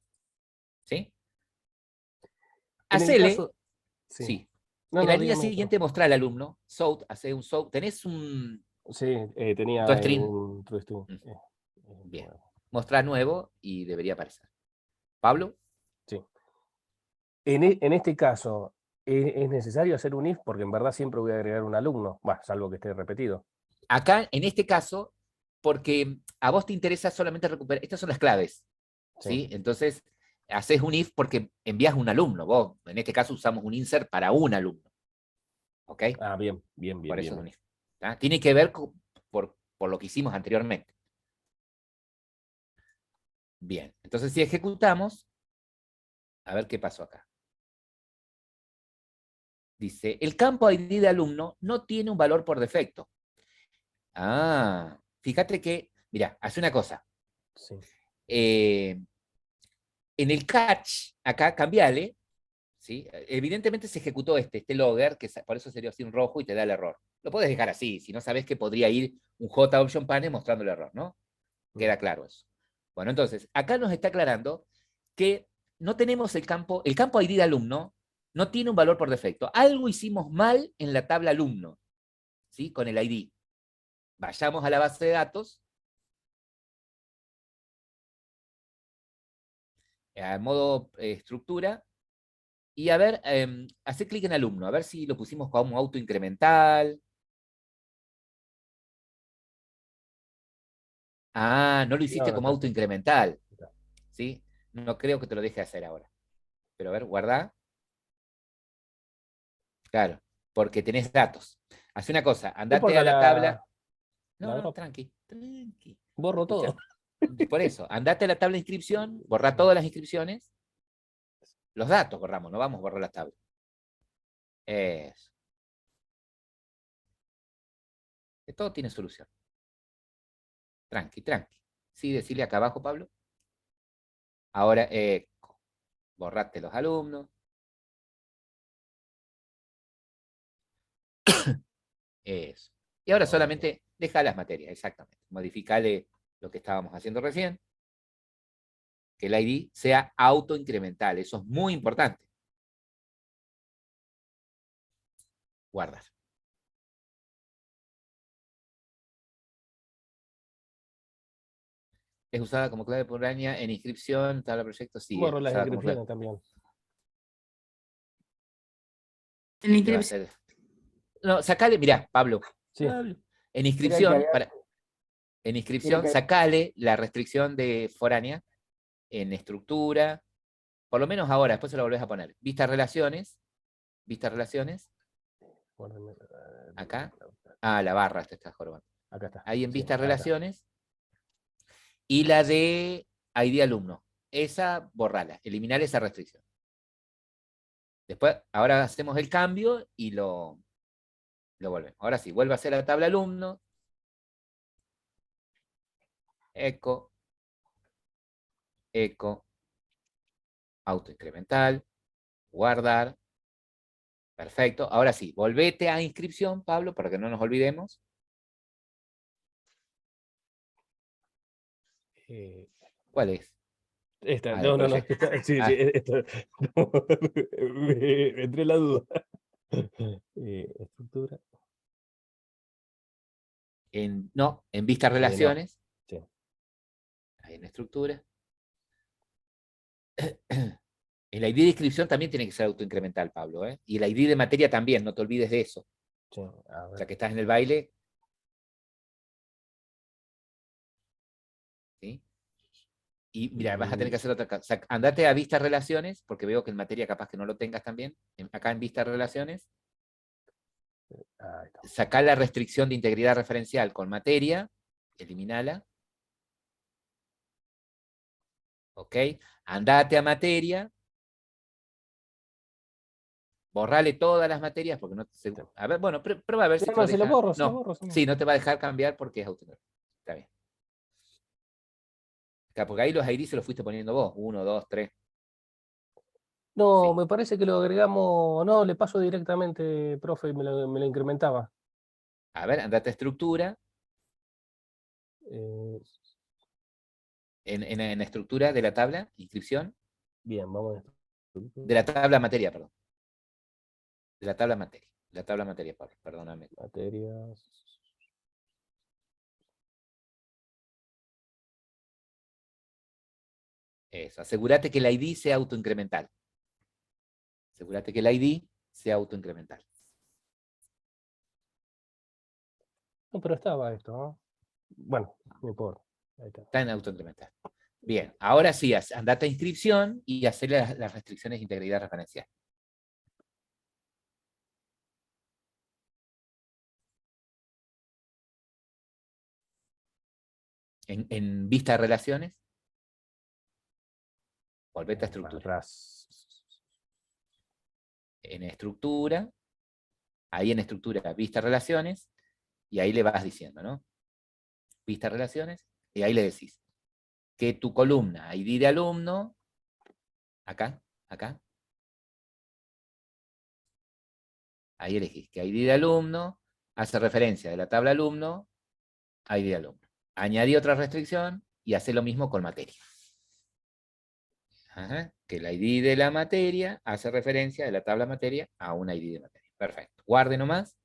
¿Sí? Hacele. Sí. No, En la no, línea dígame. siguiente mostrar al alumno, SOUT, hace un SOUT, tenés un Sí, tenía ToeString. un ToeString. Bien, Bueno, mostrar nuevo y debería aparecer. Pablo, sí. En este caso, ¿es necesario hacer un if? Porque en verdad siempre voy a agregar un alumno, salvo que esté repetido. acá en este caso, porque a vos te interesa solamente recuperar, estas son las claves, Sí. ¿sí? Entonces, haces un if porque envías un alumno, vos, en este caso usamos un insert para un alumno, ¿ok? Ah, bien, bien, bien, Por eso bien. es un if. ¿Tá? Tiene que ver por lo que hicimos anteriormente. Bien, entonces si ejecutamos, a ver qué pasó acá. Dice, el campo ID de alumno no tiene un valor por defecto. Ah, fíjate que, mira, hace una cosa. Sí. En el catch, acá cambiale, ¿sí? Evidentemente se ejecutó este logger, que por eso sería así un rojo y te da el error. Lo puedes dejar así, si no sabes que podría ir un J option panel mostrando el error, ¿no? Queda claro eso. Bueno, entonces, acá nos está aclarando que no tenemos el campo ID de alumno no tiene un valor por defecto. Algo hicimos mal en la tabla alumno, ¿sí? Con el ID. Vayamos a la base de datos, a modo estructura, y a ver, hacer clic en alumno, a ver si lo pusimos como auto incremental. Ah, no lo hiciste No, como auto incremental, ¿sí? No creo que te lo deje hacer ahora. Pero a ver, guarda. Claro, porque tenés datos. Hace una cosa, No andate importa a la tabla. la No, no, drop. tranqui, tranqui. Borro Escucha, todo. por eso, andate a la tabla de inscripción, borra todas las inscripciones, los datos borramos, no vamos a borrar la tabla. Eso. Que todo tiene solución. Tranqui, tranqui. Sí, decirle acá abajo, Pablo. Ahora, borrate los alumnos. Eso. Y ahora solamente deja las materias, exactamente. Modificale lo que estábamos haciendo recién. Que el ID sea autoincremental. Eso es muy importante. Guardar. ¿Es usada como clave foránea en inscripción, tabla proyecto? Sí, es Borro las usada como clave. inscripciones también. En la ¿Qué va a inscripción. hacer? No, sacale, mirá, Pablo. Sí. Pablo. En Era que inscripción, había- en era inscripción, que- sacale la restricción de foránea en estructura, por lo menos ahora, después se lo volvés a poner. Vista relaciones, acá. Ah, la barra, esta está jorobando. Acá está. Ahí en Sí, vistas acá. relaciones. Y la de ID alumno. Esa, borrala, eliminar esa restricción. Después, ahora hacemos el cambio y lo volvemos. Ahora sí, vuelve a hacer la tabla alumno. Eco. Eco. Auto incremental. Guardar. Perfecto. Ahora sí, volvete a inscripción, Pablo, para que no nos olvidemos. ¿Cuál es? Esta, Ah, de no, no, no. proyecto. Sí, Ah, esto. Me entré la duda. Estructura. no, en vistas No. relaciones. Sí. Ahí en estructura. El ID de inscripción también tiene que ser autoincremental, Pablo, ¿eh? Y el ID de materia también, no te olvides de eso. Sí. A ver. Ya que estás en el baile. ¿Sí? Y mira, vas a tener que hacer otra cosa. Andate a vistas relaciones, porque veo que en materia capaz que no lo tengas también. Acá en vistas relaciones. Ahí está. Sacá la restricción de integridad referencial con materia. Eliminala. ¿Ok? Andate a materia. Borrale todas las materias porque no te... A ver, bueno, prueba a ver Sí, si te no, lo se lo deja. borro, se lo No, borro. sí, no te va a dejar cambiar porque es autónomo. Está bien. Porque ahí los ID se los fuiste poniendo vos. 1, 2, 3. No, Sí. me parece que lo agregamos. No, le paso directamente, profe, y me lo incrementaba. A ver, andate a estructura. Eh, En estructura de la tabla, inscripción. Bien, vamos a De la tabla materia, perdón. De la tabla materia. La tabla materia, Pablo, perdóname. Materias. Eso, asegúrate que el ID sea autoincremental. Asegúrate que el ID sea autoincremental. No, pero estaba esto, ¿no? Bueno, no importa. Ahí está. Está en autoincremental. Bien, ahora sí, andate a inscripción y hacerle las restricciones de integridad referencial. En vista de relaciones, volvete a Para estructura. atrás. En estructura, ahí en estructura, vista relaciones, y ahí le vas diciendo, ¿no? Vista relaciones, y ahí le decís que tu columna, ID de alumno, acá, ahí elegís que ID de alumno hace referencia de la tabla alumno a ID de alumno. Añadí otra restricción y hace lo mismo con materia. Ajá, que el ID de la materia hace referencia de la tabla materia a un ID de materia. Perfecto. Guarde nomás.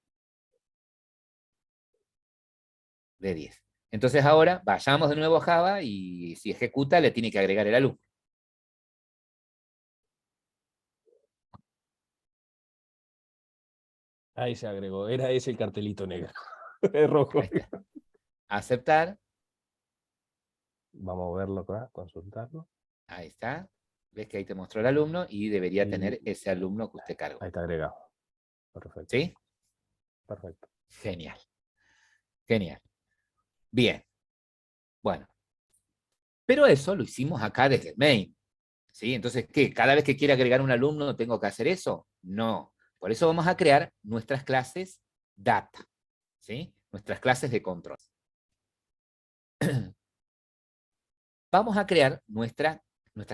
De 10. Entonces ahora vayamos de nuevo a Java y si ejecuta le tiene que agregar el alumno. Ahí se agregó. Era ese el cartelito negro. Es rojo. Ahí está. Aceptar. Vamos a verlo acá, consultarlo. Ahí está. Ves que ahí te mostró el alumno y debería Y- tener ese alumno que usted cargó. Ahí está agregado. Perfecto. ¿Sí? Perfecto. Genial. Genial. Bien. Bueno. Pero eso lo hicimos acá desde el main. ¿Sí? Entonces, ¿qué? ¿Cada vez que quiera agregar un alumno tengo que hacer eso? No. Por eso vamos a crear nuestras clases data. ¿Sí? Nuestras clases de control. Vamos a crear nuestras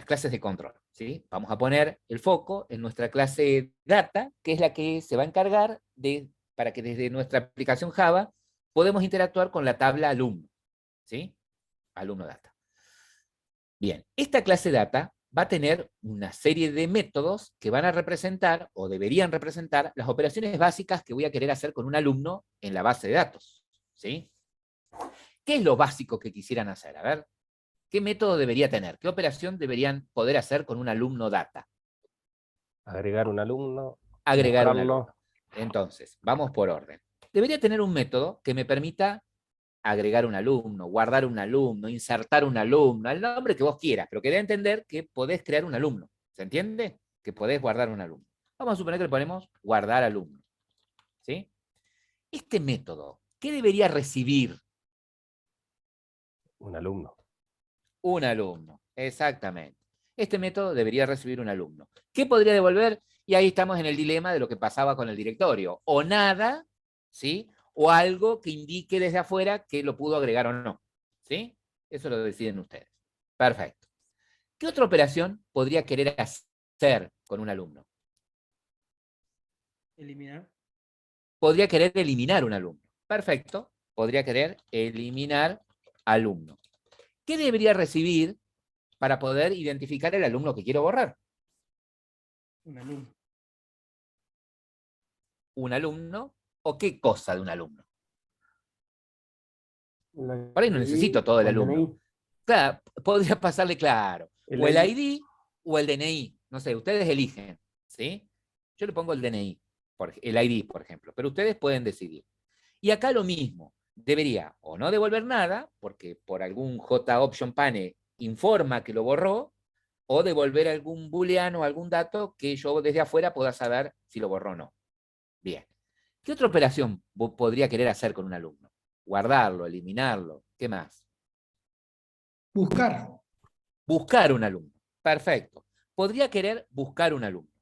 clases de control. ¿Sí? Vamos a poner el foco en nuestra clase data, que es la que se va a encargar para que desde nuestra aplicación Java podemos interactuar con la tabla alumno. ¿Sí? Alumno data. Bien, esta clase data va a tener una serie de métodos que van a representar, o deberían representar, las operaciones básicas que voy a querer hacer con un alumno en la base de datos. ¿Sí? ¿Qué es lo básico que quisieran hacer? A ver, ¿qué método debería tener? ¿Qué operación deberían poder hacer con un alumno data? Agregar un alumno. Agregar un buscarlo. alumno. Entonces, vamos por orden. Debería tener un método que me permita agregar un alumno, guardar un alumno, insertar un alumno, el nombre que vos quieras, pero que dé a entender que podés crear un alumno. ¿Se entiende? Que podés guardar un alumno. Vamos a suponer que le ponemos guardar alumno. ¿Sí? Este método, ¿qué debería recibir? Un alumno. Un alumno, exactamente. Este método debería recibir un alumno. ¿Qué podría devolver? Y ahí estamos en el dilema de lo que pasaba con el directorio. O nada, ¿sí? O algo que indique desde afuera que lo pudo agregar o no. ¿Sí? Eso lo deciden ustedes. Perfecto. ¿Qué otra operación podría querer hacer con un alumno? Eliminar. Podría querer eliminar un alumno. Perfecto. Podría querer eliminar alumno. ¿Qué debería recibir para poder identificar el alumno que quiero borrar? Un alumno. ¿Un alumno o qué cosa de un alumno? El Por ahí no ID necesito todo el o alumno. DNI. Claro, podría pasarle claro. El O el ID. ID o el DNI. No sé, ustedes eligen. ¿Sí? Yo le pongo el DNI, el ID, por ejemplo, pero ustedes pueden decidir. Y acá lo mismo. Debería o no devolver nada, porque por algún JOption pane informa que lo borró, o devolver algún booleano o algún dato que yo desde afuera pueda saber si lo borró o no. Bien. ¿Qué otra operación podría querer hacer con un alumno? Guardarlo, eliminarlo, ¿qué más? Buscar. Buscar un alumno. Perfecto. Podría querer buscar un alumno.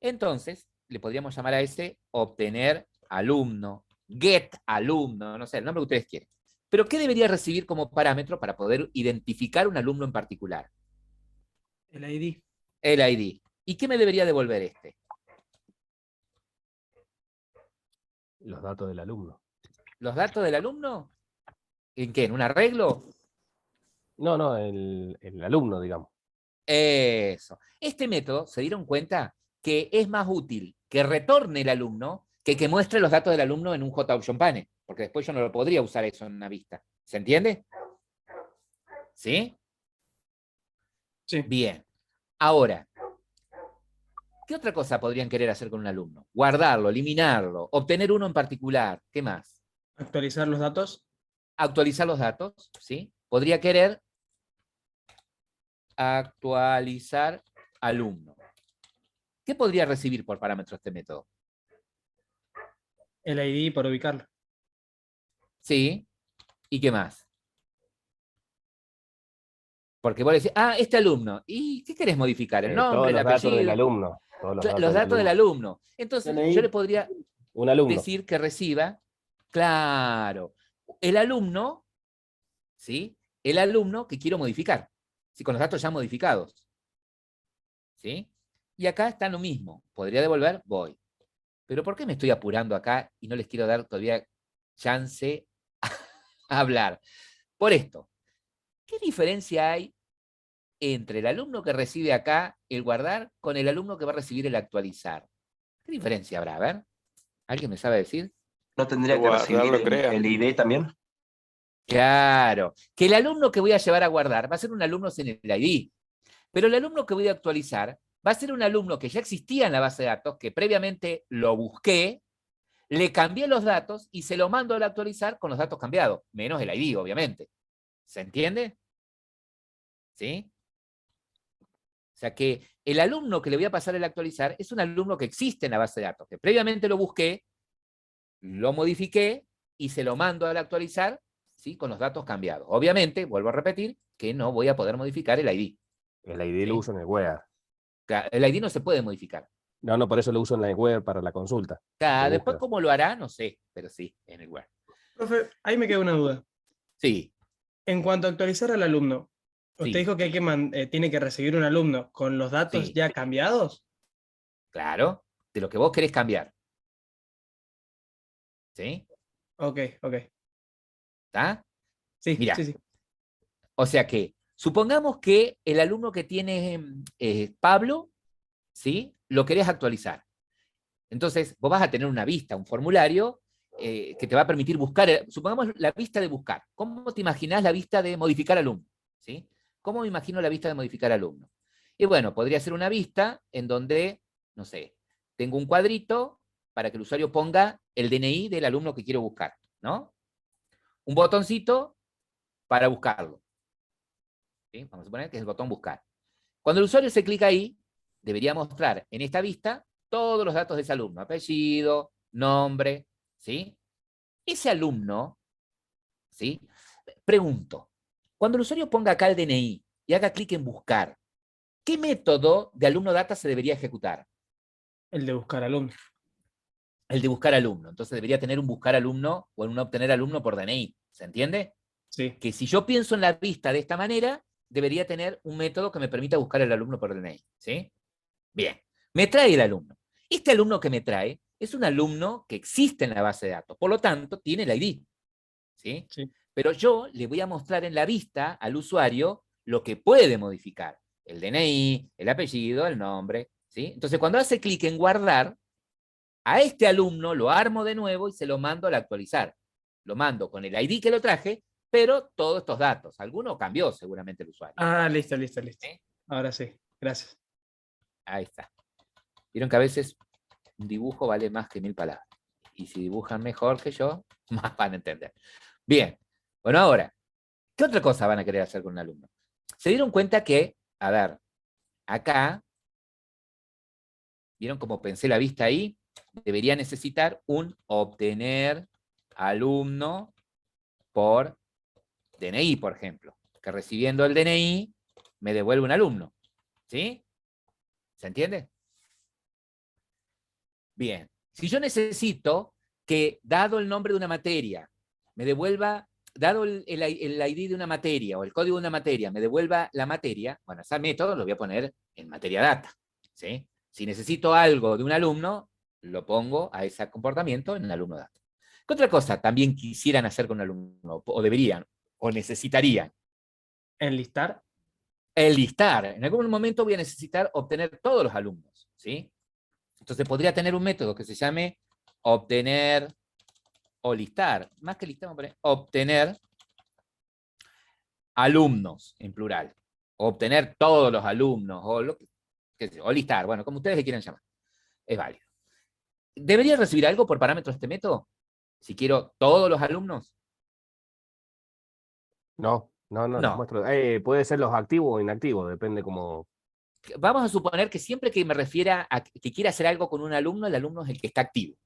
Entonces, le podríamos llamar a ese obtener alumno, get alumno, no sé, el nombre que ustedes quieren. Pero ¿qué debería recibir como parámetro para poder identificar un alumno en particular? El ID. El ID. ¿Y qué me debería devolver este? Los datos del alumno. ¿Los datos del alumno? ¿En qué? ¿En un arreglo? No, el alumno, digamos. Eso. Este método, se dieron cuenta que es más útil que retorne el alumno que muestre los datos del alumno en un JOption Panel, porque después yo no lo podría usar eso en una vista. ¿Se entiende? ¿Sí? Sí. Bien. Ahora, ¿qué otra cosa podrían querer hacer con un alumno? Guardarlo, eliminarlo, obtener uno en particular. ¿Qué más? Actualizar los datos. Actualizar los datos, ¿sí? Podría querer actualizar alumno. ¿Qué podría recibir por parámetro este método? El ID para ubicarlo. ¿Sí? ¿Y qué más? Porque vos le decís, este alumno, ¿y qué querés modificar? ¿El nombre, Todos el los datos del apellido? alumno. Todos los Los datos del alumno. Entonces, yo le podría Un alumno. decir que reciba, claro, el alumno, ¿sí? El alumno que quiero modificar, ¿sí? Con los datos ya modificados. ¿Sí? Y acá está lo mismo. ¿Podría devolver? Voy. Pero ¿por qué me estoy apurando acá y no les quiero dar todavía chance a hablar? Por esto, ¿qué diferencia hay entre el alumno que recibe acá el guardar con el alumno que va a recibir el actualizar? ¿Qué diferencia habrá? A ver, ¿alguien me sabe decir? ¿No tendría que recibir el ID también? Claro, que el alumno que voy a llevar a guardar va a ser un alumno sin el ID, pero el alumno que voy a actualizar va a ser un alumno que ya existía en la base de datos, que previamente lo busqué, le cambié los datos y se lo mando al actualizar con los datos cambiados, menos el ID, obviamente. ¿Se entiende? ¿Sí? O sea que el alumno que le voy a pasar el actualizar es un alumno que existe en la base de datos, que previamente lo busqué, lo modifiqué y se lo mando al actualizar, ¿sí? Con los datos cambiados. Obviamente, vuelvo a repetir, que no voy a poder modificar el ID. El ID ¿Sí? lo uso en el web. El ID no se puede modificar. No, por eso lo uso en la web para la consulta. Después cómo lo hará, no sé, pero sí, en el web. Profe, ahí me queda una duda. Sí. En cuanto a actualizar al alumno, usted Sí. dijo que tiene que recibir un alumno con los datos Sí. ya cambiados. Claro, de lo que vos querés cambiar. ¿Sí? Ok. ¿Está? Sí, Mirá. sí. O sea que, supongamos que el alumno que tiene Pablo, ¿sí? Lo querés actualizar. Entonces, vos vas a tener una vista, un formulario que te va a permitir buscar, supongamos la vista de buscar. ¿Cómo te imaginás la vista de modificar alumno? ¿Sí? ¿Cómo me imagino la vista de modificar alumno? Y bueno, podría ser una vista en donde, no sé, tengo un cuadrito para que el usuario ponga el DNI del alumno que quiero buscar, ¿no? Un botoncito para buscarlo. ¿Sí? Vamos a suponer que es el botón buscar. Cuando el usuario se clica ahí, debería mostrar en esta vista todos los datos de ese alumno, apellido, nombre, ¿sí? Ese alumno, ¿sí? Pregunto, cuando el usuario ponga acá el DNI y haga clic en buscar, ¿qué método de alumno data se debería ejecutar? El de buscar alumno. El de buscar alumno. Entonces debería tener un buscar alumno o un obtener alumno por DNI. ¿Se entiende? Sí. Que si yo pienso en la vista de esta manera, debería tener un método que me permita buscar el alumno por DNI. ¿Sí? Bien. Me trae el alumno. Este alumno que me trae es un alumno que existe en la base de datos. Por lo tanto, tiene el ID. ¿Sí? Sí. Pero yo le voy a mostrar en la vista al usuario lo que puede modificar. El DNI, el apellido, el nombre. ¿Sí? Entonces, cuando hace clic en guardar, a este alumno lo armo de nuevo y se lo mando al actualizar. Lo mando con el ID que lo traje, pero todos estos datos. Alguno cambió seguramente el usuario. Listo. ¿Sí? Ahora sí, gracias. Ahí está. Vieron que a veces un dibujo vale más que 1000 palabras. Y si dibujan mejor que yo, más van a entender. Bien. Bueno, ahora, ¿qué otra cosa van a querer hacer con un alumno? Se dieron cuenta que, a ver, acá, ¿vieron cómo pensé la vista ahí? Debería necesitar un obtener alumno por DNI, por ejemplo. Que recibiendo el DNI me devuelve un alumno. ¿Sí? ¿Se entiende? Bien. Si yo necesito que, dado el nombre de una materia, me devuelva, dado el ID de una materia o el código de una materia, me devuelva la materia, bueno, ese método lo voy a poner en materia data. ¿Sí? Si necesito algo de un alumno, lo pongo a ese comportamiento en el alumno data. ¿Qué otra cosa también quisieran hacer con un alumno? O deberían, o necesitarían. Enlistar. El listar. En algún momento voy a necesitar obtener todos los alumnos. ¿Sí? Entonces podría tener un método que se llame obtener o listar, más que listar, vamos a poner obtener alumnos en plural, o obtener todos los alumnos, o listar, bueno, como ustedes le quieran llamar, es válido. ¿Debería recibir algo por parámetro este método? Si quiero todos los alumnos. No, los muestro. Puede ser los activos o inactivos, depende cómo. Vamos a suponer que siempre que me refiera a que quiera hacer algo con un alumno, el alumno es el que está activo.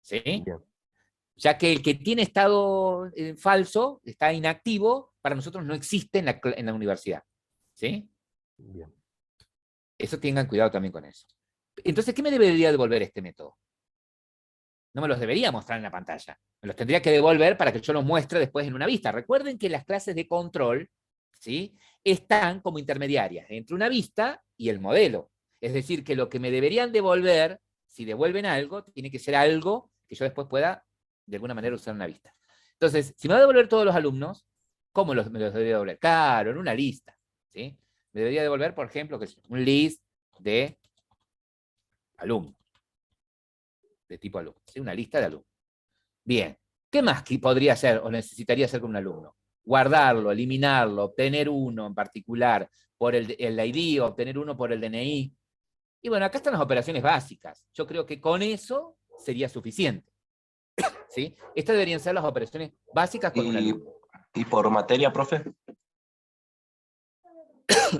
¿Sí? Bien. Ya que el que tiene estado falso, está inactivo, para nosotros no existe en la universidad. ¿Sí? Bien. Eso tengan cuidado también con eso. Entonces, ¿qué me debería devolver este método? No me los debería mostrar en la pantalla. Me los tendría que devolver para que yo los muestre después en una vista. Recuerden que las clases de control, ¿sí?, están como intermediarias entre una vista y el modelo. Es decir, que lo que me deberían devolver, si devuelven algo, tiene que ser algo que yo después pueda, de alguna manera, usar en una vista. Entonces, si me va a devolver todos los alumnos, ¿cómo me los debería devolver? Claro, en una lista. ¿Sí? Me debería devolver, por ejemplo, que es un list de alumnos. De tipo alumno, ¿sí? Una lista de alumnos. Bien, ¿qué más podría hacer o necesitaría hacer con un alumno? Guardarlo, eliminarlo, obtener uno en particular por el ID, obtener uno por el DNI. Y bueno, acá están las operaciones básicas. Yo creo que con eso sería suficiente. ¿Sí? Estas deberían ser las operaciones básicas con un alumno. ¿Y por materia, profe?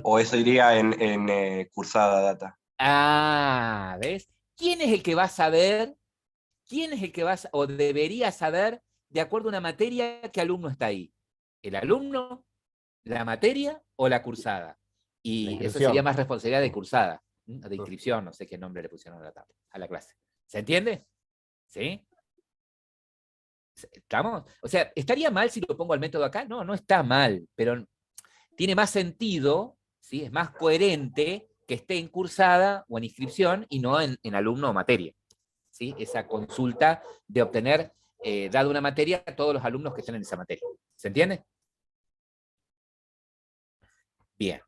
¿O eso iría en cursada data? Ah, ¿ves? ¿Quién es el que va a saber? ¿Quién es el que va a, o debería saber, de acuerdo a una materia, qué alumno está ahí? ¿El alumno, la materia o la cursada? Y eso sería más responsabilidad de cursada, de inscripción, no sé qué nombre le pusieron a la clase. ¿Se entiende? ¿Sí? ¿Estamos? O sea, ¿estaría mal si lo pongo al método acá? No, no está mal, pero tiene más sentido, ¿sí? Es más coherente que esté en cursada o en inscripción y no en alumno o materia. ¿Sí? Esa consulta de obtener, dado una materia, a todos los alumnos que estén en esa materia. ¿Se entiende? Bien.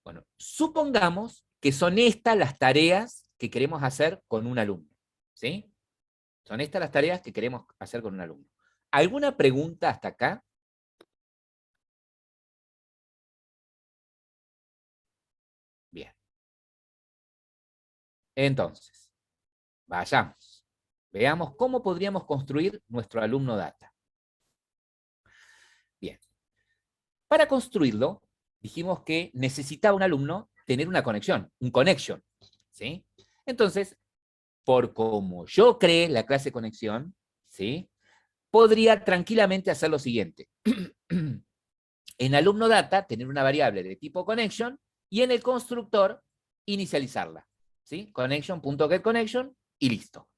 Bueno, supongamos que son estas las tareas que queremos hacer con un alumno. ¿Sí? Son estas las tareas que queremos hacer con un alumno. ¿Alguna pregunta hasta acá? Bien. Entonces, vayamos. Veamos cómo podríamos construir nuestro alumno data. Bien. Para construirlo, dijimos que necesitaba un alumno tener una conexión, un connection. ¿Sí? Entonces, por como yo creé la clase conexión, ¿sí?, podría tranquilamente hacer lo siguiente. En alumno data, tener una variable de tipo connection y en el constructor inicializarla. ¿Sí? Connection.getConnection y listo.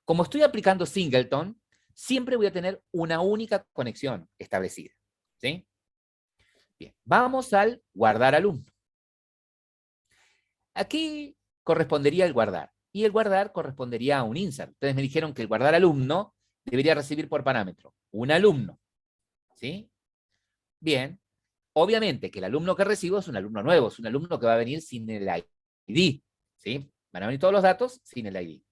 Como estoy aplicando singleton, siempre voy a tener una única conexión establecida. ¿Sí? Bien, vamos al guardar alumno. Aquí correspondería el guardar. Y el guardar correspondería a un insert. Ustedes me dijeron que el guardar alumno debería recibir por parámetro un alumno. ¿Sí? Bien. Obviamente que el alumno que recibo es un alumno nuevo, es un alumno que va a venir sin el ID. ¿Sí? Van a venir todos los datos sin el ID.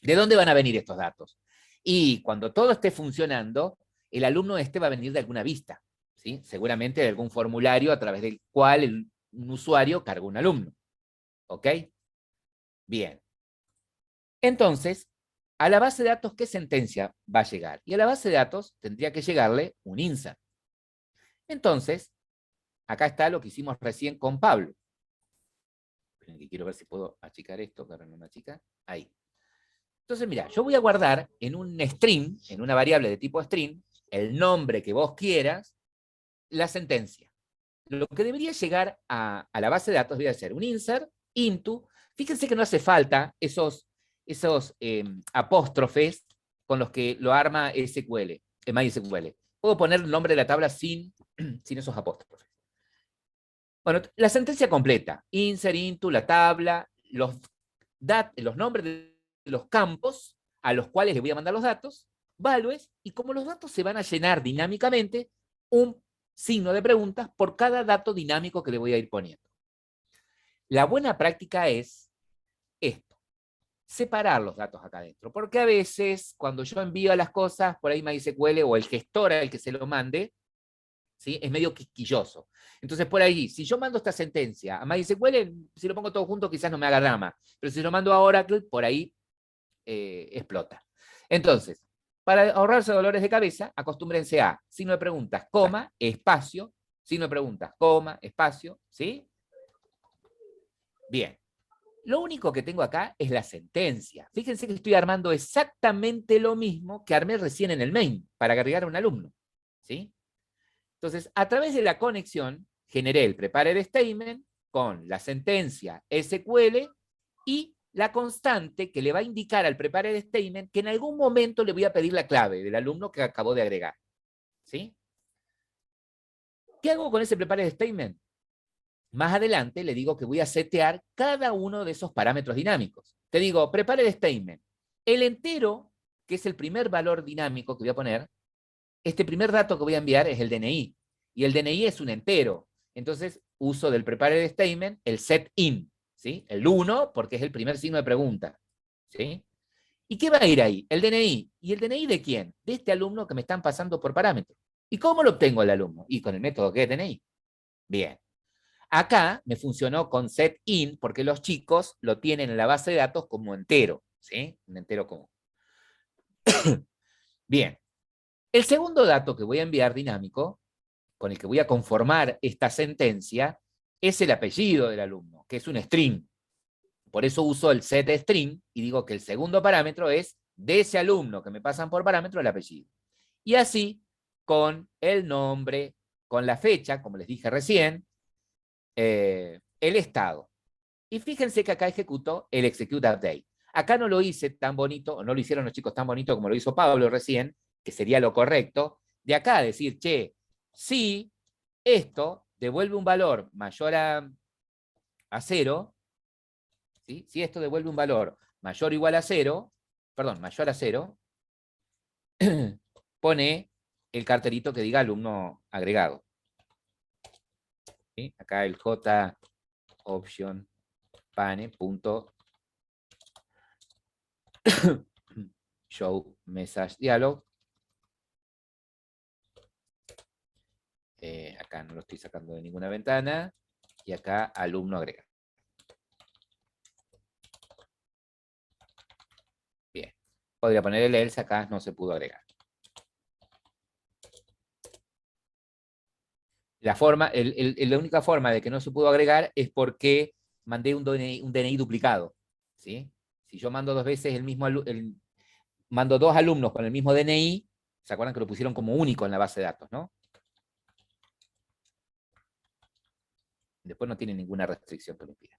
¿De dónde van a venir estos datos? Y cuando todo esté funcionando, el alumno este va a venir de alguna vista. ¿Sí? Seguramente de algún formulario a través del cual un usuario carga un alumno. ¿Ok? Bien. Entonces, a la base de datos, ¿qué sentencia va a llegar? Y a la base de datos tendría que llegarle un insert. Entonces, acá está lo que hicimos recién con Pablo. Quiero ver si puedo achicar esto, que ahora no me achica. Ahí. Entonces, mira, yo voy a guardar en un string, en una variable de tipo string, el nombre que vos quieras, la sentencia. Lo que debería llegar a la base de datos debería ser un insert, into. Fíjense que no hace falta esos apóstrofes con los que lo arma SQL, MySQL. Puedo poner el nombre de la tabla sin esos apóstrofes. Bueno, la sentencia completa, insert, into, la tabla, los nombres de los campos a los cuales le voy a mandar los datos, values, y como los datos se van a llenar dinámicamente, un signo de preguntas por cada dato dinámico que le voy a ir poniendo. La buena práctica es esto. separar los datos acá adentro, porque a veces cuando yo envío las cosas, por ahí MySQL o el gestor al que se lo mande, ¿sí? Es medio quisquilloso. Entonces por ahí, si yo mando esta sentencia a MySQL, si lo pongo todo junto quizás no me haga drama, pero si lo mando a Oracle, por ahí explota. Entonces, para ahorrarse dolores de cabeza, acostúmbrense a signo de preguntas, coma, espacio, signo de preguntas, coma, espacio, ¿sí? Bien. Lo único que tengo acá es la sentencia. Fíjense que estoy armando exactamente lo mismo que armé recién en el main, para agregar a un alumno, ¿sí? Entonces, a través de la conexión, generé el prepared statement con la sentencia SQL y la constante que le va a indicar al prepared statement que en algún momento le voy a pedir la clave del alumno que acabo de agregar, ¿sí? ¿Qué hago con ese prepared statement? Más adelante le digo que voy a setear cada uno de esos parámetros dinámicos. Te digo, prepare el statement. El entero, que es el primer valor dinámico que voy a poner, este primer dato que voy a enviar es el DNI. Y el DNI es un entero. Entonces, uso del prepare statement el setIn, ¿sí? El 1, porque es el primer signo de pregunta, ¿sí? ¿Y qué va a ir ahí? El DNI. ¿Y el DNI de quién? De este alumno que me están pasando por parámetro. ¿Y cómo lo obtengo el alumno? Y con el método getDNI. Bien. Acá me funcionó con setIn porque los chicos lo tienen en la base de datos como entero, ¿sí? Un entero común. Bien. El segundo dato que voy a enviar dinámico, con el que voy a conformar esta sentencia, es el apellido del alumno, que es un string. Por eso uso el setString y digo que el segundo parámetro es de ese alumno que me pasan por parámetro el apellido. Y así, con el nombre, con la fecha, como les dije recién, el estado. Y fíjense que acá ejecuto el execute update. Acá no lo hice tan bonito, o no lo hicieron los chicos tan bonito como lo hizo Pablo recién, que sería lo correcto, de acá decir, che, si esto devuelve un valor mayor a 0, ¿sí? Si esto devuelve un valor mayor o igual a 0, perdón, mayor a 0, pone el cartelito que diga alumno agregado. ¿Sí? Acá el J option pane.show message dialog. Acá no lo estoy sacando de ninguna ventana. Y acá alumno agrega. Bien. Podría poner el else, acá no se pudo agregar. La única forma de que no se pudo agregar es porque mandé un DNI duplicado, ¿sí? Si yo mando dos veces el mismo mando dos alumnos con el mismo DNI, ¿se acuerdan que lo pusieron como único en la base de datos, no? Después no tiene ninguna restricción que lo impida.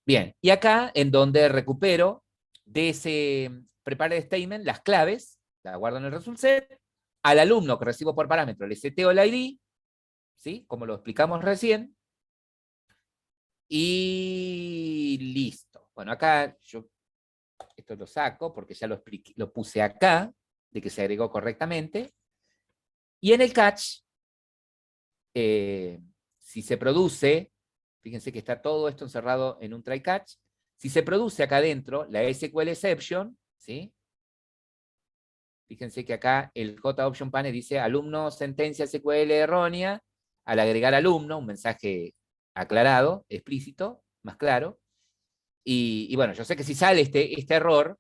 Bien, y acá en donde recupero de ese prepared statement las claves, las guardo en el result set, al alumno que recibo por parámetro le seteo el ID, ¿sí? Como lo explicamos recién, y listo. Bueno, acá yo esto lo saco porque ya lo puse acá, de que se agregó correctamente, y en el catch, si se produce, fíjense que está todo esto encerrado en un try catch, si se produce acá adentro la SQL exception, ¿sí? Fíjense que acá el JOption pane dice alumno sentencia SQL errónea, al agregar alumno, un mensaje aclarado, explícito, más claro, y bueno, yo sé que si sale este error,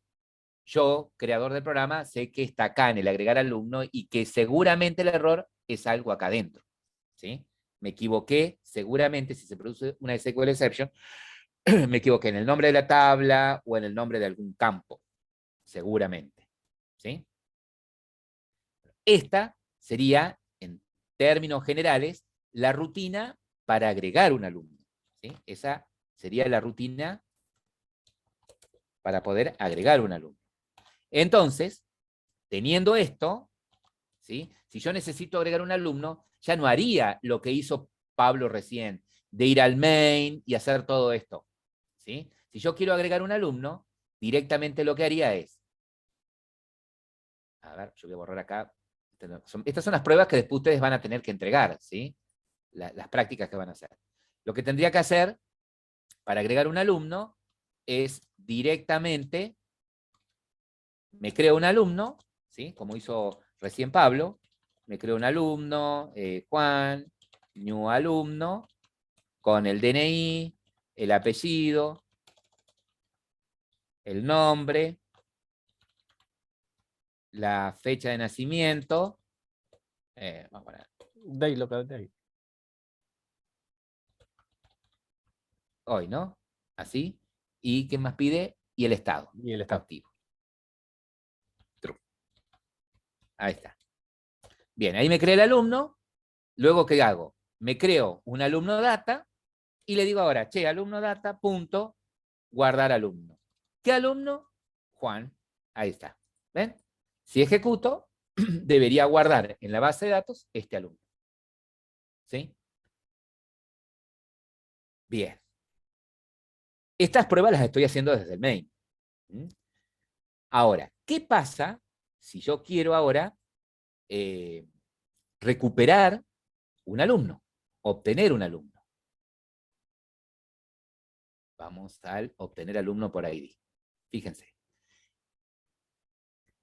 yo, creador del programa, sé que está acá en el agregar alumno y que seguramente el error es algo acá adentro, ¿sí? Me equivoqué, seguramente, si se produce una SQL exception, me equivoqué en el nombre de la tabla o en el nombre de algún campo, seguramente, ¿sí? Esta sería, en términos generales, la rutina para agregar un alumno, ¿sí? Esa sería la rutina para poder agregar un alumno. Entonces, teniendo esto, ¿sí? Si yo necesito agregar un alumno, ya no haría lo que hizo Pablo recién, de ir al main y hacer todo esto, ¿sí? Si yo quiero agregar un alumno, directamente lo que haría es, a ver, yo voy a borrar acá, estas son las pruebas que después ustedes van a tener que entregar, ¿sí? Las prácticas que van a hacer. Lo que tendría que hacer para agregar un alumno es directamente, me creo un alumno, ¿sí? Como hizo recién Pablo, me creo un alumno, Juan, new alumno, con el DNI, el apellido, el nombre, la fecha de nacimiento, vamos a poner Day, local day. hoy, ¿no? Así. ¿Y qué más pide? Y el estado. Y el estado. Activo. True. Ahí está. Bien, ahí me creé el alumno. Luego, ¿qué hago? Me creo un alumno data y le digo ahora, che, alumno data, punto, guardar alumno. ¿Qué alumno? Juan. Ahí está. ¿Ven? Si ejecuto, debería guardar en la base de datos este alumno. ¿Sí? Bien. Estas pruebas las estoy haciendo desde el main. Ahora, ¿qué pasa si yo quiero ahora recuperar un alumno, obtener un alumno? Vamos al obtener alumno por ID. Fíjense.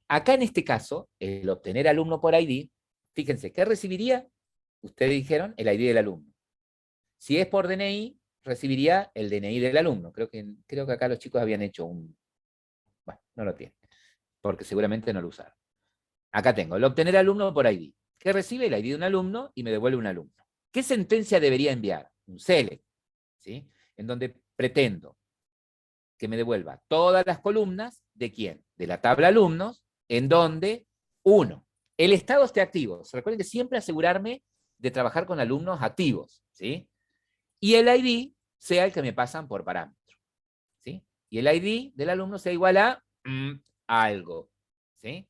Acá en este caso, el obtener alumno por ID, fíjense, ¿qué recibiría? Ustedes dijeron el ID del alumno. Si es por DNI, recibiría el DNI del alumno. Creo que acá los chicos habían hecho un... Bueno, no lo tienen, porque seguramente no lo usaron. Acá tengo el obtener alumno por ID, que recibe el ID de un alumno y me devuelve un alumno. ¿Qué sentencia debería enviar? Un select, ¿sí? En donde pretendo que me devuelva todas las columnas de quién? De la tabla alumnos, en donde, uno, el estado esté activo. Recuerden que siempre asegurarme de trabajar con alumnos activos, ¿sí? Y el ID sea el que me pasan por parámetro, ¿sí? Y el ID del alumno sea igual a algo, ¿sí?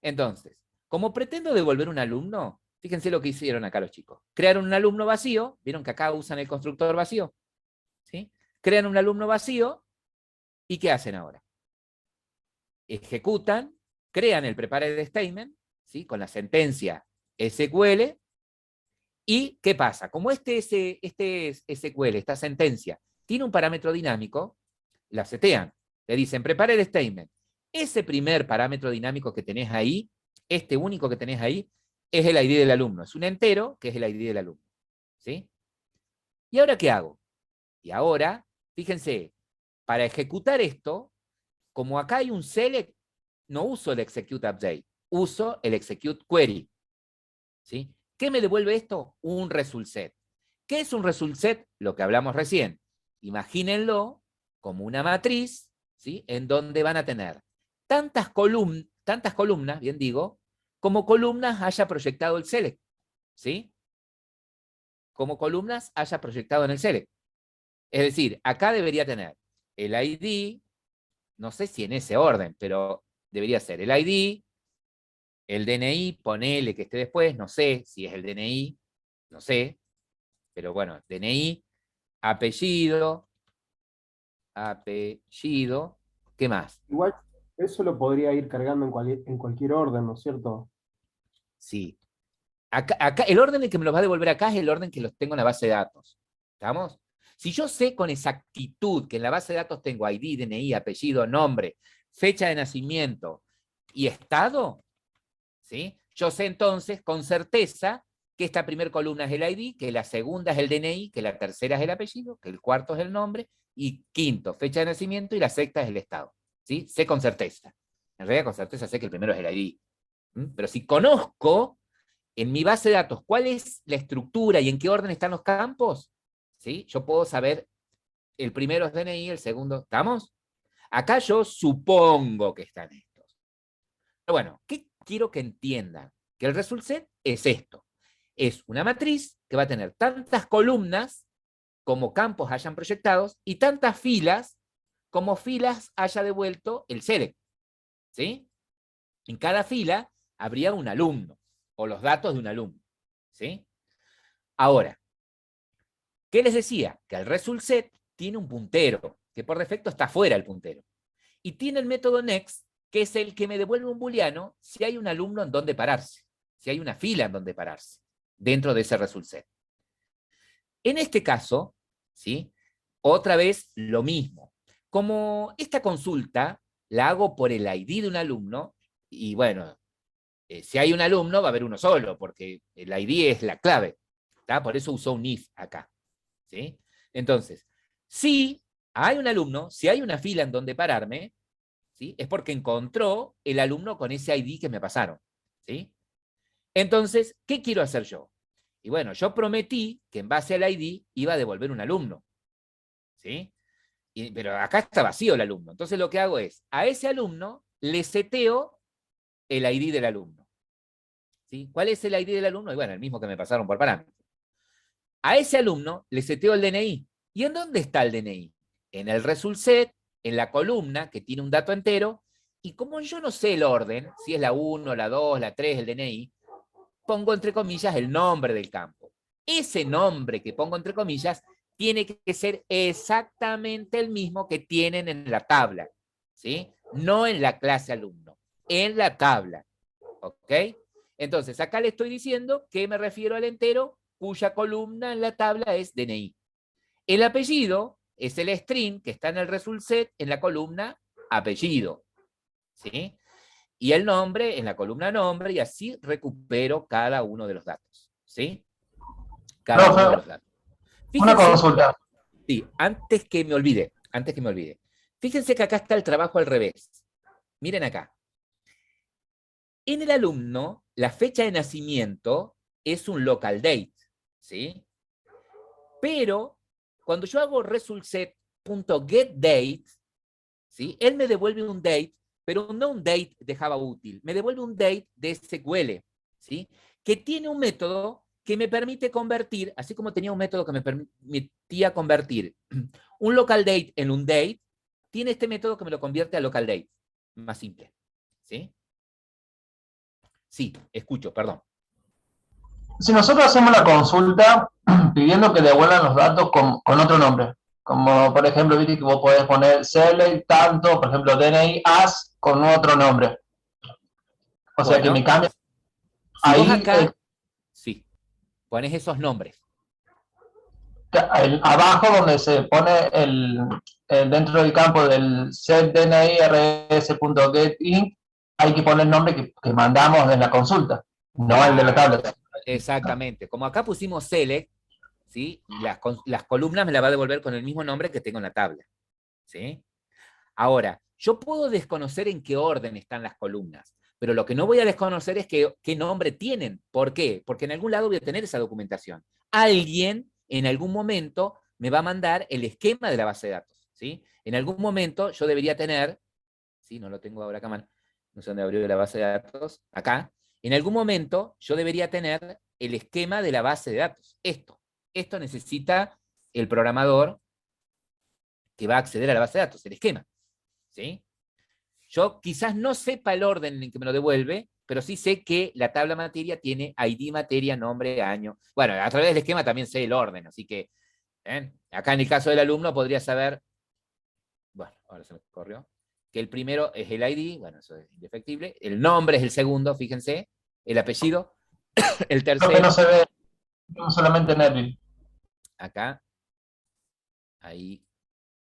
Entonces, como pretendo devolver un alumno, fíjense lo que hicieron acá los chicos. Crearon un alumno vacío, vieron que acá usan el constructor vacío, ¿sí? Crean un alumno vacío, ¿y qué hacen ahora? Ejecutan, crean el prepared statement, ¿sí? Con la sentencia SQL, ¿y qué pasa? Como este SQL, esta sentencia, tiene un parámetro dinámico, la setean, le dicen prepared statement. Ese primer parámetro dinámico que tenés ahí, este único que tenés ahí, es el ID del alumno. Es un entero que es el ID del alumno. ¿Sí? ¿Y ahora qué hago? Y ahora, fíjense, para ejecutar esto, como acá hay un select, no uso el execute update, uso el execute query. ¿Sí? ¿Qué me devuelve esto? Un result set. ¿Qué es un result set? Lo que hablamos recién. Imagínenlo como una matriz, ¿sí? En donde van a tener tantas columnas, bien digo, como columnas haya proyectado el select, ¿sí? Como columnas haya proyectado en el select. Es decir, acá debería tener el ID, no sé si en ese orden, pero debería ser el ID, el DNI, ponele que esté después, no sé si es el DNI, no sé, pero bueno, DNI, apellido, ¿qué más? Igual eso lo podría ir cargando en cualquier orden, ¿no es cierto? Sí. Acá, el orden que me los va a devolver acá es el orden que los tengo en la base de datos. ¿Estamos? Si yo sé con exactitud que en la base de datos tengo ID, DNI, apellido, nombre, fecha de nacimiento y estado, ¿sí? Yo sé entonces con certeza que esta primera columna es el ID, que la segunda es el DNI, que la tercera es el apellido, que el cuarto es el nombre, y quinto, fecha de nacimiento, y la sexta es el estado. ¿Sí? Sé con certeza. En realidad con certeza sé que el primero es el ID. Pero si conozco en mi base de datos cuál es la estructura y en qué orden están los campos, ¿sí? Yo puedo saber el primero es DNI, el segundo, ¿estamos? Acá yo supongo que están estos. Pero bueno, ¿qué quiero que entiendan? Que el result set es esto. Es una matriz que va a tener tantas columnas como campos hayan proyectados y tantas filas como filas haya devuelto el select. ¿Sí? En cada fila habría un alumno o los datos de un alumno. ¿Sí? Ahora, ¿qué les decía? Que el result set tiene un puntero, que por defecto está fuera el puntero. Y tiene el método next, que es el que me devuelve un booleano si hay un alumno en donde pararse, si hay una fila en donde pararse, dentro de ese result set. En este caso, ¿sí? Otra vez lo mismo. como esta consulta la hago por el ID de un alumno, y bueno, si hay un alumno va a haber uno solo, porque el ID es la clave, ¿tá? Por eso usó un if acá, ¿sí? Entonces, si hay un alumno, si hay una fila en donde pararme, ¿sí? Es porque encontró el alumno con ese ID que me pasaron, ¿sí? Entonces, ¿qué quiero hacer yo? Y bueno, yo prometí que en base al ID iba a devolver un alumno, ¿sí? Pero acá está vacío el alumno. Entonces lo que hago es, a ese alumno le seteo el ID del alumno, ¿sí? ¿Cuál es el ID del alumno? Y bueno, el mismo que me pasaron por parámetros. A ese alumno le seteo el DNI. ¿Y en dónde está el DNI? En el result set, en la columna que tiene un dato entero, y como yo no sé el orden, si es la 1, la 2, la 3, el DNI, pongo entre comillas el nombre del campo. Ese nombre que pongo entre comillas tiene que ser exactamente el mismo que tienen en la tabla, ¿sí? No en la clase alumno, en la tabla, ¿ok? Entonces, acá le estoy diciendo que me refiero al entero cuya columna en la tabla es DNI. El apellido es el string que está en el result set en la columna apellido, ¿sí? Y el nombre en la columna nombre, y así recupero cada uno de los datos, ¿sí? Cada uno de los datos. Una Fíjense, consulta. sí, antes que me olvide, fíjense que acá está el trabajo al revés. Miren acá. En el alumno, la fecha de nacimiento es un local date, ¿sí? Pero cuando yo hago resultSet.getDate, ¿sí? Él me devuelve un date, pero no un date de Java útil, me devuelve un date de SQL, ¿sí? Que tiene un método que me permite convertir, así como tenía un método que me permitía convertir un local date en un date, tiene este método que me lo convierte a local date, más simple, ¿sí? Sí, escucho, perdón. Si nosotros hacemos la consulta pidiendo que devuelvan los datos con otro nombre, como por ejemplo, viste que vos podés poner select tanto, por ejemplo, DNI as con otro nombre. O sea que Bueno, me cambia. si Ahí, vos acá, sí, pones esos nombres. abajo donde se pone dentro del campo del set DNI rs.getInt, hay que poner el nombre que mandamos en la consulta, no el de la tabla. Exactamente. Como acá pusimos select, ¿sí? Las columnas me las va a devolver con el mismo nombre que tengo en la tabla, ¿sí? Ahora, yo puedo desconocer en qué orden están las columnas, pero lo que no voy a desconocer es qué nombre tienen. ¿Por qué? Porque en algún lado voy a tener esa documentación. Alguien, en algún momento, me va a mandar el esquema de la base de datos, ¿sí? En algún momento yo debería tener, ¿sí? No lo tengo ahora acá, no sé dónde abrió la base de datos, acá. En algún momento yo debería tener el esquema de la base de datos. Esto necesita el programador que va a acceder a la base de datos, el esquema, ¿sí? Yo quizás no sepa el orden en que me lo devuelve, pero sí sé que la tabla materia tiene ID materia, nombre, año. Bueno, a través del esquema también sé el orden, así que acá en el caso del alumno podría saber, bueno, ahora se me corrió, que el primero es el ID, bueno, eso es indefectible, el nombre es el segundo, fíjense, el apellido, el Creo que tercero, no se ve solamente en Erwin. acá, ahí,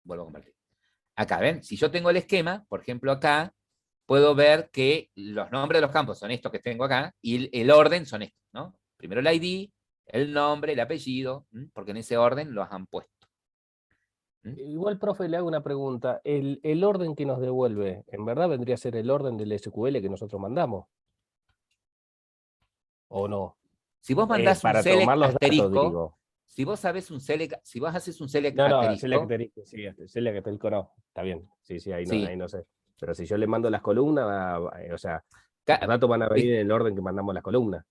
vuelvo a compartir. Acá, ¿ven? Si yo tengo el esquema, por ejemplo acá, puedo ver que los nombres de los campos son estos que tengo acá, y el orden son estos, ¿no? Primero el ID, el nombre, el apellido, porque en ese orden los han puesto. Igual, profe, le hago una pregunta. ¿El orden que nos devuelve, en verdad vendría a ser el orden del SQL que nosotros mandamos? ¿O no? Si vos mandás un Para select tomar los datos, asterisco, digo. si vos haces un select No, asterisco, select asterisco, sí, select asterisco no. Está bien. Sí, ahí sí, no sé. Pero si yo le mando las columnas, o sea, ca- los datos van a es- venir en el orden que mandamos las columnas.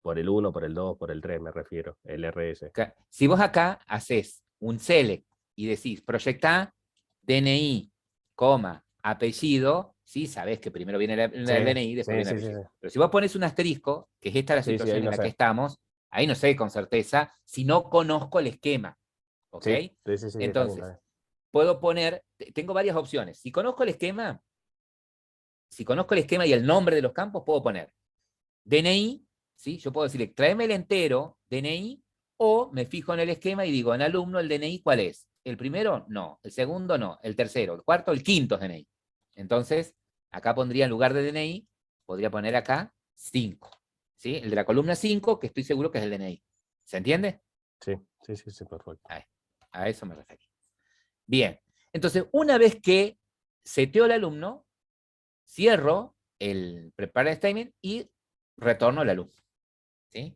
Por el 1, por el 2, por el 3 me refiero, el RS. si vos acá haces un select y decís proyecta DNI, coma, apellido, sí, sabés que primero viene el DNI y después viene el apellido. Sí. Pero si vos pones un asterisco, que es esta la situación ahí en no la sé. que estamos, ahí no sé con certeza si no conozco el esquema. ¿Ok? Sí, Entonces, está bien. puedo poner, tengo varias opciones. Si conozco el esquema y el nombre de los campos, puedo poner DNI, ¿sí? Yo puedo decirle, tráeme el entero, DNI, o me fijo en el esquema y digo, en alumno, el DNI, ¿cuál es? El primero, no. El segundo, no. El tercero. El cuarto, el quinto es DNI. Entonces, acá pondría en lugar de DNI, podría poner acá 5. ¿Sí? El de la columna 5, que estoy seguro que es el DNI. ¿Se entiende? Sí, perfecto. A eso me referí. Bien. Entonces, una vez que seteo al alumno, cierro el prepare statement y retorno al alumno. ¿Sí?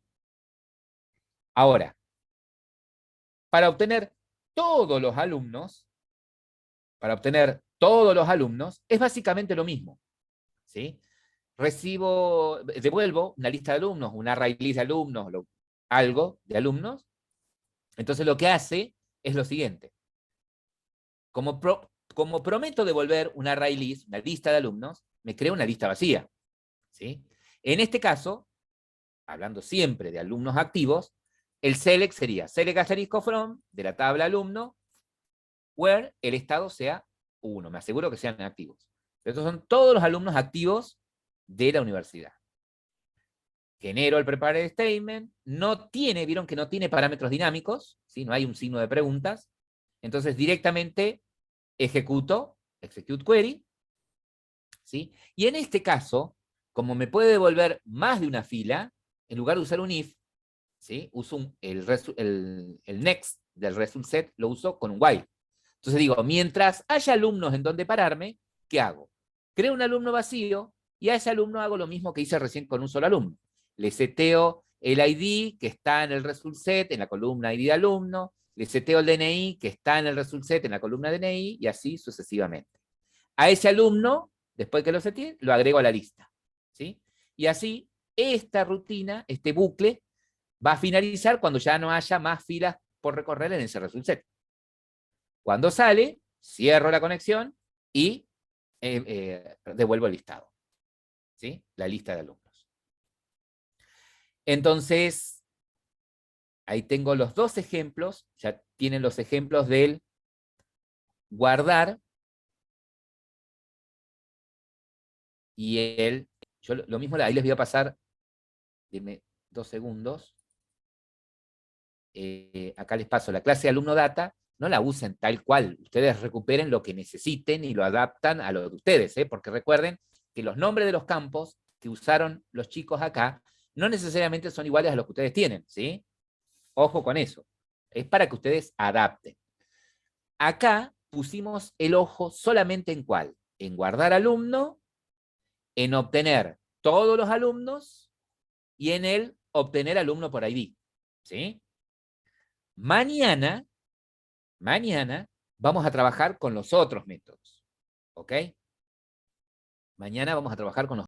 Ahora, para obtener todos los alumnos, es básicamente lo mismo. ¿Sí? Devuelvo una lista de alumnos, un array list de alumnos, algo de alumnos. Entonces lo que hace es lo siguiente. Como prometo devolver un array list, una lista de alumnos, me creo una lista vacía. ¿Sí? En este caso, hablando siempre de alumnos activos, el select sería select asterisco from de la tabla alumno, where el estado sea 1. Me aseguro que sean activos. Estos son todos los alumnos activos de la universidad. Genero el prepare statement, vieron que no tiene parámetros dinámicos, ¿sí? No hay un signo de preguntas, entonces directamente ejecuto, execute query, ¿sí? Y en este caso, como me puede devolver más de una fila, en lugar de usar un if, ¿sí? Uso el next del result set, lo uso con un while. Entonces digo, mientras haya alumnos en donde pararme, ¿qué hago? Creo un alumno vacío y a ese alumno hago lo mismo que hice recién con un solo alumno. Le seteo el ID que está en el result set, en la columna ID de alumno, le seteo el DNI que está en el result set, en la columna DNI, y así sucesivamente. A ese alumno, después que lo seteé, lo agrego a la lista. ¿Sí? Y así, esta rutina, este bucle, va a finalizar cuando ya no haya más filas por recorrer en ese result set. Cuando sale, cierro la conexión y devuelvo el listado. ¿Sí? La lista de alumnos. Entonces, ahí tengo los dos ejemplos. Ya tienen los ejemplos del guardar y yo lo mismo, ahí les voy a pasar, denme 2 segundos. Acá les paso la clase de alumno data. No la usen tal cual, ustedes recuperen lo que necesiten y lo adaptan a lo de ustedes, porque recuerden que los nombres de los campos que usaron los chicos acá no necesariamente son iguales a los que ustedes tienen, ¿sí? Ojo con eso, es para que ustedes adapten. Acá pusimos el ojo solamente en ¿cuál? En guardar alumno, en obtener todos los alumnos y en el obtener alumno por ID, ¿sí? Mañana vamos a trabajar con los otros métodos, ¿ok? Mañana vamos a trabajar con los